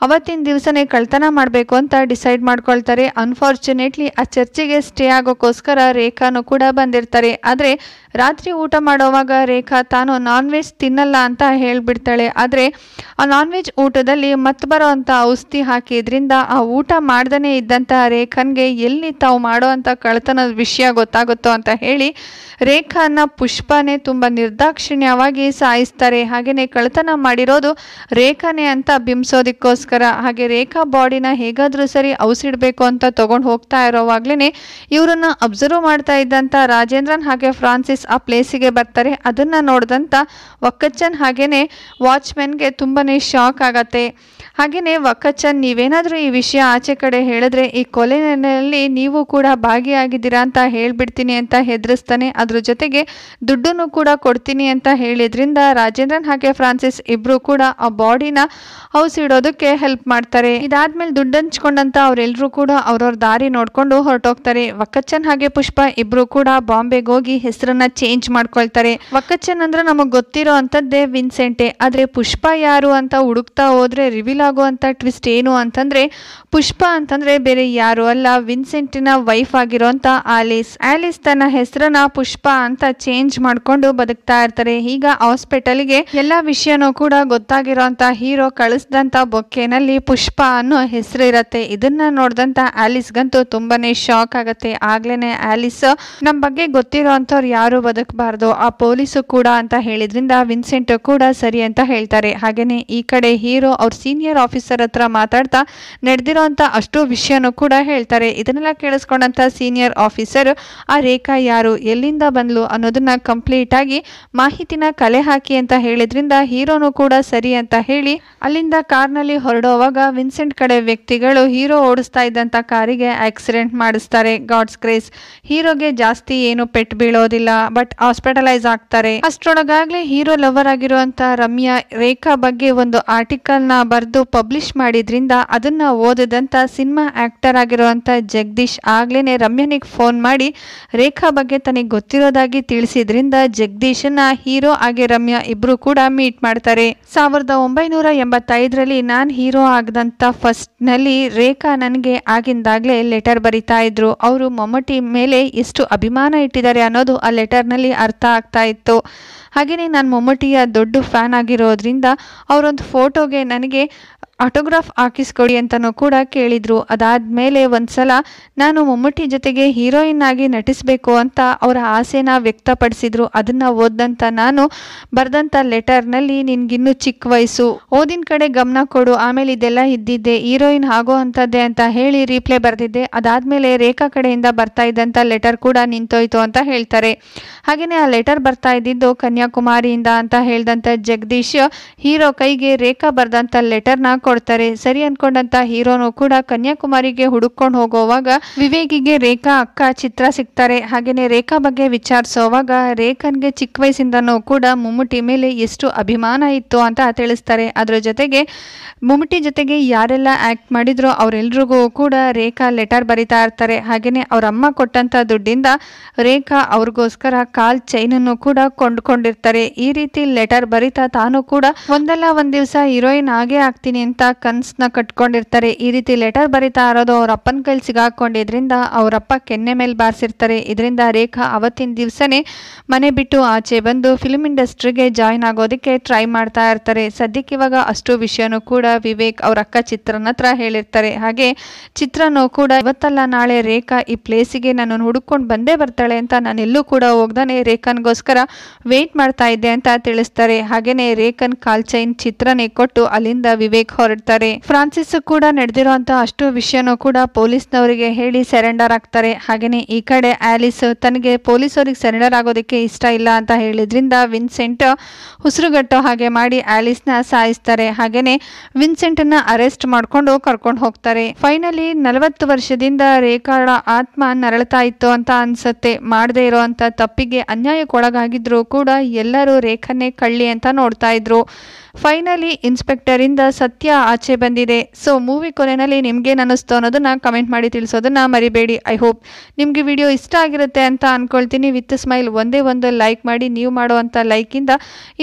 ಅವತ್ತಿನ ದಿವಸನೇ ಕಳ್ತನ ಮಾಡಬೇಕು ಅಂತ ಡಿಸೈಡ್ ಮಾಡ್ಕೊಳ್ತಾರೆ. ಅನ್ಫಾರ್ಚುನೇಟ್ಲಿ ಆ ಚರ್ಚಿಗೆ ಸ್ಟೇ ಆಗೋಕ್ಕೋಸ್ಕರ ರೇಖಾನು ಕೂಡ ಬಂದಿರ್ತಾರೆ. ಆದರೆ ರಾತ್ರಿ ಊಟ ಮಾಡೋವಾಗ ರೇಖಾ ತಾನು ನಾನ್ ವೆಜ್ ತಿನ್ನಲ್ಲ ಅಂತ ಹೇಳಿಬಿಡ್ತಾಳೆ. ಆದರೆ ಆ ನಾನ್ ವೆಜ್ ಊಟದಲ್ಲಿ ಮತ್ತೆ ಬರೋ ಅಂಥ ಔಷಧಿ ಹಾಕಿದ್ರಿಂದ ಆ ಊಟ ಮಾಡ್ದೇ ಇದ್ದಂಥ ರೇಖನ್ಗೆ ಎಲ್ಲಿ ತಾವು ಮಾಡೋ ಅಂಥ ಕಳ್ತನದ ವಿಷಯ ಗೊತ್ತಾಗುತ್ತೋ ಅಂತ ಹೇಳಿ ರೇಖಾನ ಪುಷ್ಪನೇ ತುಂಬ ನಿರ್ದಾಕ್ಷಿಣ್ಯವಾಗಿ ಸಾಯಿಸ್ತಾರೆ. ಹಾಗೆಯೇ ಕಳ್ತನ ಮಾಡಿರೋದು ರೇಖಾನೇ ಅಂತ ಬಿಂಬಿಸೋದಕ್ಕೋಸ್ಕರ. ಹಾಗೆ ರೇಖಾ ಬಾಡಿನ ಹೇಗಾದರೂ ಸರಿ ಔಸಿಡಬೇಕು ಅಂತ ತೊಗೊಂಡು ಹೋಗ್ತಾ ಇರೋವಾಗ್ಲೇ ಇವರನ್ನ ಅಬ್ಸರ್ವ್ ಮಾಡ್ತಾ ಇದ್ದಂಥ ರಾಜೇಂದ್ರನ್ ಹಾಗೆ ಫ್ರಾನ್ಸಿಸ್ ಆ ಪ್ಲೇಸಿಗೆ ಬರ್ತಾರೆ. ಅದನ್ನು ನೋಡಿದಂಥ ವಕ್ಕಚ್ಚನ್ ಹಾಗೆಯೇ ವಾಚ್ಮೆನ್ಗೆ ತುಂಬಾ ಶಾಕ್ ಆಗತ್ತೆ. ಹಾಗೆಯೇ ವಕ್ಕಚ್ಚನ್, ನೀವೇನಾದರೂ ಈ ವಿಷಯ ಆಚೆ ಕಡೆ ಹೇಳಿದ್ರೆ ಈ ಕೊಲೆಯಲ್ಲಿ ನೀವು ಕೂಡ ಭಾಗಿಯಾಗಿದ್ದೀರಾ ಅಂತ ಹೇಳ್ಬಿಡ್ತೀನಿ ಅಂತ ಹೆದರಿಸ್ತಾನೆ. ಅದ್ರ ಜೊತೆಗೆ ದುಡ್ಡನ್ನು ಕೂಡ ಕೊಡ್ತೀನಿ ಅಂತ ಹೇಳಿದ್ರಿಂದ ರಾಜೇಂದ್ರನ್ ಹಾಗೆ ಫ್ರಾನ್ಸಿಸ್ ಇಬ್ರು ಕೂಡ ಆ ಬಾಡಿನ ಔಸಿಡೋದಕ್ಕೆ ಹೆಲ್ಪ್ ಮಾಡ್ತಾರೆ. ಇದಾದ್ಮೇಲೆ ದುಡ್ಡು ಹಂಚ್ಕೊಂಡಂತ ಅವರೆಲ್ಲರೂ ಕೂಡ ಅವ್ರವ್ರ ದಾರಿ ನೋಡ್ಕೊಂಡು ಹೊರಟೋಗ್ತಾರೆ. ವಕ್ಕಚ್ಚನ್ ಹಾಗೆ ಪುಷ್ಪ ಇಬ್ರು ಕೂಡ ಬಾಂಬೆಗೆ ಹೋಗಿ ಹೆಸರನ್ನ ಚೇಂಜ್ ಮಾಡ್ಕೊಳ್ತಾರೆ. ವಕ್ಕಚ್ಚನ್ ಅಂದ್ರೆ ನಮಗೆ ಗೊತ್ತಿರೋ ಅಂಥದ್ದೇ ವಿನ್ಸೆಂಟೆ. ಆದರೆ ಪುಷ್ಪ ಯಾರು ಅಂತ ಹುಡುಕ್ತಾ ಹೋದ್ರೆ ರಿವೀಲ್ ಆಗುವಂಥ ಟ್ವಿಸ್ಟ್ ಏನು ಅಂತಂದ್ರೆ ಪುಷ್ಪ ಅಂತಂದ್ರೆ ಬೇರೆ ಯಾರು ಅಲ್ಲ, ವಿನ್ಸೆಂಟಿನ ವೈಫ್ ಆಗಿರೋಂಥ ಆಲಿಸ್. ಆಲಿಸ್ ತನ್ನ ಹೆಸರನ್ನ ಪುಷ್ಪ ಅಂತ ಚೇಂಜ್ ಮಾಡ್ಕೊಂಡು ಬದುಕ್ತಾ ಇರ್ತಾರೆ. ಈಗ ಹಾಸ್ಪಿಟಲ್ಗೆ ಎಲ್ಲಾ ವಿಷಯನೂ ಕೂಡ ಗೊತ್ತಾಗಿರೋಂಥ ಹೀರೋ ಕಳಿಸಿದಂಥ ಬೊಕ್ಕೆನಲ್ಲಿ ಪುಷ್ಪ ಅನ್ನೋ ಹೆಸರು ಇರತ್ತೆ. ಇದನ್ನ ನೋಡಿದಂಥ ಆಲಿಸ್ಗಂತೂ ತುಂಬಾನೇ ಶಾಕ್ ಆಗತ್ತೆ. ಆಗ್ಲೇನೆ ಆಲಿಸ್ ನಮ್ಮ ಬಗ್ಗೆ ಗೊತ್ತಿರೋ ಅಂಥವ್ರು ಯಾರು ಬದುಕಬಾರ್ದು, ಆ ಪೊಲೀಸು ಕೂಡ ಅಂತ ಹೇಳಿದ್ರಿಂದ ವಿನ್ಸೆಂಟ್ ಕೂಡ ಸರಿ ಅಂತ ಹೇಳ್ತಾರೆ. ಹಾಗೇನೆ ಈ ಕಡೆ ಹೀರೋ ಅವ್ರ ಸೀನಿಯರ್ ಆಫೀಸರ್ ಹತ್ರ ಮಾತಾಡ್ತಾ ನಡೆದಿರೋಂಥ ಅಷ್ಟು ವಿಷಯನೂ ಕೂಡ ಹೇಳ್ತಾರೆ. ಇದನ್ನೆಲ್ಲ ಕೇಳಿಸ್ಕೊಂಡಂತ ಸೀನಿಯರ್ ಆಫೀಸರ್ ಆ ರೇಖಾ ಯಾರು, ಎಲ್ಲಿಂದ ಬಂದ್ಲು ಅನ್ನೋದನ್ನ ಕಂಪ್ಲೀಟ್ ಆಗಿ ಮಾಹಿತಿನ ಕಲೆ ಹಾಕಿ ಅಂತ ಹೇಳಿದ್ರಿಂದ ಹೀರೋನು ಕೂಡ ಸರಿ ಅಂತ ಹೇಳಿ ಅಲ್ಲಿಂದ ಕಾರ್ನಲ್ಲಿ ಹೊರಡೋವಾಗ ವಿನ್ಸೆಂಟ್ ಕಡೆ ವ್ಯಕ್ತಿಗಳು ಹೀರೋ ಓಡಿಸ್ತಾ ಇದ್ದಂಥ ಕಾರಿಗೆ ಆಕ್ಸಿಡೆಂಟ್ ಮಾಡಿಸ್ತಾರೆ. ಗಾಡ್ಸ್ ಗ್ರೇಸ್, ಹೀರೋಗೆ ಜಾಸ್ತಿ ಏನು ಪೆಟ್ಟು ಬೀಳೋದಿಲ್ಲ, ಬಟ್ ಹಾಸ್ಪಿಟಲೈಸ್ ಆಗ್ತಾರೆ. ಅಷ್ಟರೊಳಗಾಗ್ಲೇ ಹೀರೋ ಲವರ್ ಆಗಿರುವಂತ ರಮ್ಯಾ ರೇಖಾ ಬಗ್ಗೆ ಒಂದು ಆರ್ಟಿಕಲ್ ನ ಬರೆದು ಪಬ್ಲಿಷ್ ಮಾಡಿದ್ರಿಂದ ಅದನ್ನ ಓದದಂತ ಸಿನಿಮಾ ಆಕ್ಟರ್ ಆಗಿರುವಂತ ಜಗದೀಶ್ ಆಗ್ಲೇನೆ ರಮ್ಯಾನಿಗೆ ಫೋನ್ ಮಾಡಿ ರೇಖಾ ಬಗ್ಗೆ ತನಗೆ ಗೊತ್ತಿರೋದಾಗಿ ತಿಳಿಸಿದ್ರಿಂದ ಜಗದೀಶನ್ನ ಹೀರೋ ಹಾಗೆ ರಮ್ಯಾ ಇಬ್ರು ಕೂಡ ಮೀಟ್ ಮಾಡ್ತಾರೆ. 1985ರಲ್ಲಿ ನಾನು ಹೀರೋ ಆಗದಂತ ಫಸ್ಟ್ ನಲ್ಲಿ ರೇಖಾ ನನಗೆ ಆಗಿಂದಾಗ್ಲೇ ಲೆಟರ್ ಬರಿತಾ ಇದ್ರು. ಅವರು ಮಮ್ಮಟಿ ಮೇಲೆ ಎಷ್ಟು ಅಭಿಮಾನ ಇಟ್ಟಿದ್ದಾರೆ ಅನ್ನೋದು ಆ ಲೆಟರ್ ನಲ್ಲಿ ಅರ್ಥ ಆಗ್ತಾ ಇತ್ತು. ಹಾಗೆಯೇ ನಾನು ಮಮ್ಮಟಿಯ ದೊಡ್ಡ ಫ್ಯಾನ್ ಆಗಿರೋದ್ರಿಂದ ಅವರೊಂದು ಫೋಟೋಗೆ ನನಗೆ ಆಟೋಗ್ರಾಫ್ ಹಾಕಿಸ್ಕೊಡಿ ಅಂತನೂ ಕೂಡ ಕೇಳಿದ್ರು. ಅದಾದ್ಮೇಲೆ ಒಂದ್ಸಲ ನಾನು ಮಮ್ಮಟಿ ಜೊತೆಗೆ ಹೀರೋಯಿನ್ ಆಗಿ ನಟಿಸಬೇಕು ಅಂತ ಅವರ ಆಸೆನ ವ್ಯಕ್ತಪಡಿಸಿದ್ರು. ಅದನ್ನ ಓದಂತ ನಾನು ಬರ್ದಂತ ಲೆಟರ್ನಲ್ಲಿ ನಿನ್ಗಿನ್ನೂ ಚಿಕ್ಕ ವಯಸ್ಸು, ಓದಿನ ಕಡೆ ಗಮನ ಕೊಡು, ಆಮೇಲೆ ಇದೆಲ್ಲ ಇದ್ದಿದ್ದೆ, ಹೀರೋಯಿನ್ ಆಗೋ ಅಂತದ್ದೇ ಅಂತ ಹೇಳಿ ರೀಪ್ಲೇ ಬರ್ದಿದ್ದೆ. ಅದಾದ್ಮೇಲೆ ರೇಖಾ ಕಡೆಯಿಂದ ಬರ್ತಾ ಇದ್ದಂತ ಲೆಟರ್ ಕೂಡ ನಿಂತೋಯ್ತು ಅಂತ ಹೇಳ್ತಾರೆ. ಹಾಗೇನೆ ಆ ಲೆಟರ್ ಬರ್ತಾ ಇದ್ದಿದ್ದು ಕನ್ಯಾಕುಮಾರಿಯಿಂದ ಅಂತ ಹೇಳ್ದಂತ ಜಗದೀಶ್ ಹೀರೋ ಕೈಗೆ ರೇಖಾ ಬರ್ದಂತ ಲೆಟರ್ನ ಕೊಡ್ತಾರೆ. ಸರಿ ಅನ್ಕೊಂಡಂತ ಹೀರೋನು ಕೂಡ ಕನ್ಯಾಕುಮಾರಿಗೆ ಹುಡುಕೊಂಡು ಹೋಗೋವಾಗ ವಿವೇಕಿಗೆ ರೇಖಾ ಅಕ್ಕ ಚಿತ್ರ ಸಿಗ್ತಾರೆ. ಹಾಗೇನೆ ರೇಖಾ ಬಗ್ಗೆ ವಿಚಾರಿಸೋವಾಗ ರೇಖನ್ಗೆ ಚಿಕ್ಕ ವಯಸ್ಸಿಂದನೂ ಕೂಡ ಮಮ್ಮುಟಿ ಮೇಲೆ ಎಷ್ಟು ಅಭಿಮಾನ ಇತ್ತು ಅಂತ ತಿಳಿಸ್ತಾರೆ. ಅದ್ರ ಜೊತೆಗೆ ಮಮ್ಮುಟಿ ಜೊತೆಗೆ ಯಾರೆಲ್ಲ ಆಕ್ಟ್ ಮಾಡಿದ್ರು ಅವರೆಲ್ರಿಗೂ ಕೂಡ ರೇಖಾ ಲೆಟರ್ ಬರಿತಾ ಇರ್ತಾರೆ. ಹಾಗೇನೆ ಅವ್ರ ಅಮ್ಮ ಕೊಟ್ಟಂತ ದುಡ್ಡಿಂದ ರೇಖಾ ಅವ್ರಿಗೋಸ್ಕರ ಕಾಲ್ ಚೈನ್ ಅನ್ನು ಕೂಡ ಕೊಂಡ್ಕೊಂಡಿರ್ತಾರೆ. ಈ ರೀತಿ ಲೆಟರ್ ಬರಿತಾ ತಾನು ಕೂಡ ಒಂದಲ್ಲ ಒಂದ್ ದಿವಸ ಹೀರೋಯಿನ್ ಆಗೇ ಆಗ್ತೀನಿ ಅಂತ ಕನ್ಸ್ನ ಕಟ್ಕೊಂಡಿರ್ತಾರೆ. ಈ ರೀತಿ ಲೆಟರ್ ಬರಿತಾ ಇರೋದು ಅವ್ರ ಅಪ್ಪನ ಕೈಲಿ ಸಿಗಾಕೊಂಡಿದ್ರಿಂದ ಅವರಪ್ಪ ಕೆನ್ನೆ ಮೇಲೆ ಬಾರಿಸಿರ್ತಾರೆ. ಇದರಿಂದ ರೇಖಾ ಅವತ್ತಿನ ದಿವಸನೇ ಮನೆ ಬಿಟ್ಟು ಆಚೆ ಬಂದು ಫಿಲ್ಮ್ ಇಂಡಸ್ಟ್ರಿಗೆ ಜಾಯಿನ್ ಆಗೋದಕ್ಕೆ ಟ್ರೈ ಮಾಡ್ತಾ ಇರ್ತಾರೆ. ಸದ್ಯಕ್ಕೆ ಇವಾಗ ಅಷ್ಟು ವಿಷಯನೂ ಕೂಡ ವಿವೇಕ್ ಅವ್ರ ಅಕ್ಕ ಚಿತ್ರನ ಹತ್ರ ಹೇಳಿರ್ತಾರೆ. ಹಾಗೆ ಚಿತ್ರನೂ ಕೂಡ ಇವತ್ತಲ್ಲ ನಾಳೆ ರೇಖಾ ಈ ಪ್ಲೇಸಿಗೆ ನನ್ನನ್ನು ಹುಡುಕೊಂಡು ಬಂದೇ ಬರ್ತಾಳೆ ಅಂತ ನಾನೆಲ್ಲೂ ಕೂಡ ಹೋಗ್ದಾನೆ ರೇಖನ್ಗೋಸ್ಕರ ವೇಟ್ ಮಾಡ್ತಾ ಇದ್ದೆ ಅಂತ ತಿಳಿಸ್ತಾರೆ. ಹಾಗೇನೆ ರೇಖನ್ ಕಾಲ್ ಚೈನ್ ಚಿತ್ರನೇ ಕೊಟ್ಟು ಅಲ್ಲಿಂದ ವಿವೇಕ್ ಹೊರಡ್ತಾರೆ. ಫ್ರಾನ್ಸಿಸ್ ಕೂಡ ನಡೆದಿರುವಂತಹ ಅಷ್ಟು ವಿಷಯನೂ ಕೂಡ ಪೊಲೀಸ್ನವರಿಗೆ ಹೇಳಿ ಸರೆಂಡರ್ ಆಗ್ತಾರೆ. ಹಾಗೇನೆ ಈ ಕಡೆ ಆಲಿಸ್ ತನಗೆ ಪೊಲೀಸರಿಗೆ ಸರೆಂಡರ್ ಆಗೋದಕ್ಕೆ ಇಷ್ಟ ಇಲ್ಲ ಅಂತ ಹೇಳಿದ್ರಿಂದ ವಿನ್ಸೆಂಟ್ ಉಸಿರುಗಟ್ಟೋ ಹಾಗೆ ಮಾಡಿ ಆಲಿಸ್ನ ಸಾಯಿಸ್ತಾರೆ. ಹಾಗೇನೆ ವಿನ್ಸೆಂಟ್ ನ ಅರೆಸ್ಟ್ ಮಾಡ್ಕೊಂಡು ಕರ್ಕೊಂಡು ಹೋಗ್ತಾರೆ. ಫೈನಲಿ 40 ವರ್ಷದಿಂದ ರೇಖಾಳ ಆತ್ಮ ನರಳ್ತಾ ಇತ್ತು ಅಂತ ಅನ್ಸತ್ತೆ. ಮಾಡದೇ ಇರೋಂತ ತಪ್ಪಿಗೆ ಅನ್ಯಾಯಕ್ಕೊಳಗಾಗಿದ್ರು ಕೂಡ ಎಲ್ಲರೂ ರೇಖನ್ನೇ ಕಳ್ಳಿ ಅಂತ ನೋಡ್ತಾ ಇದ್ರು. ಫೈನಲಿ ಇನ್ಸ್ಪೆಕ್ಟರಿಂದ ಸತ್ಯ ಆಚೆ ಬಂದಿದೆ. ಸೊ ಮೂವಿ ಕೊನೆಯಲ್ಲಿ ನಿಮ್ಗೇನು ಅನ್ನಿಸ್ತು ಅನ್ನೋದನ್ನ ಕಮೆಂಟ್ ಮಾಡಿ ತಿಳಿಸೋದನ್ನ ಮರಿಬೇಡಿ. ಐ ಹೋಪ್ ನಿಮಗೆ ವಿಡಿಯೋ ಇಷ್ಟ ಆಗಿರುತ್ತೆ ಅಂತ ಅನ್ಕೊಳ್ತೀನಿ. ವಿತ್ ಸ್ಮೈಲ್ ಒಂದೇ ಒಂದು ಲೈಕ್ ಮಾಡಿ. ನೀವು ಮಾಡುವಂಥ ಲೈಕಿಂದ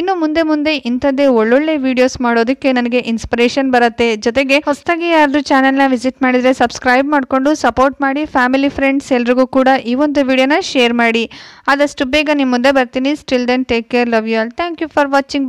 ಇನ್ನು ಮುಂದೆ ಇಂಥದ್ದೇ ಒಳ್ಳೊಳ್ಳೆ ವಿಡಿಯೋಸ್ ಮಾಡೋದಕ್ಕೆ ನನಗೆ ಇನ್ಸ್ಪಿರೇಷನ್ ಬರುತ್ತೆ. ಜೊತೆಗೆ ಹೊಸದಾಗಿ ಯಾರಾದರೂ ಚಾನೆಲ್ನ ವಿಸಿಟ್ ಮಾಡಿದರೆ ಸಬ್ಸ್ಕ್ರೈಬ್ ಮಾಡಿಕೊಂಡು ಸಪೋರ್ಟ್ ಮಾಡಿ. ಫ್ಯಾಮಿಲಿ ಫ್ರೆಂಡ್ಸ್ ಎಲ್ರಿಗೂ ಕೂಡ ಈ ಒಂದು ವಿಡಿಯೋನ ಶೇರ್ ಮಾಡಿ. ಆದಷ್ಟು ಬೇಗ ನಿಮ್ಮ ಮುಂದೆ ಬರ್ತೀನಿ. Still then take care, love you all. Thank you for watching.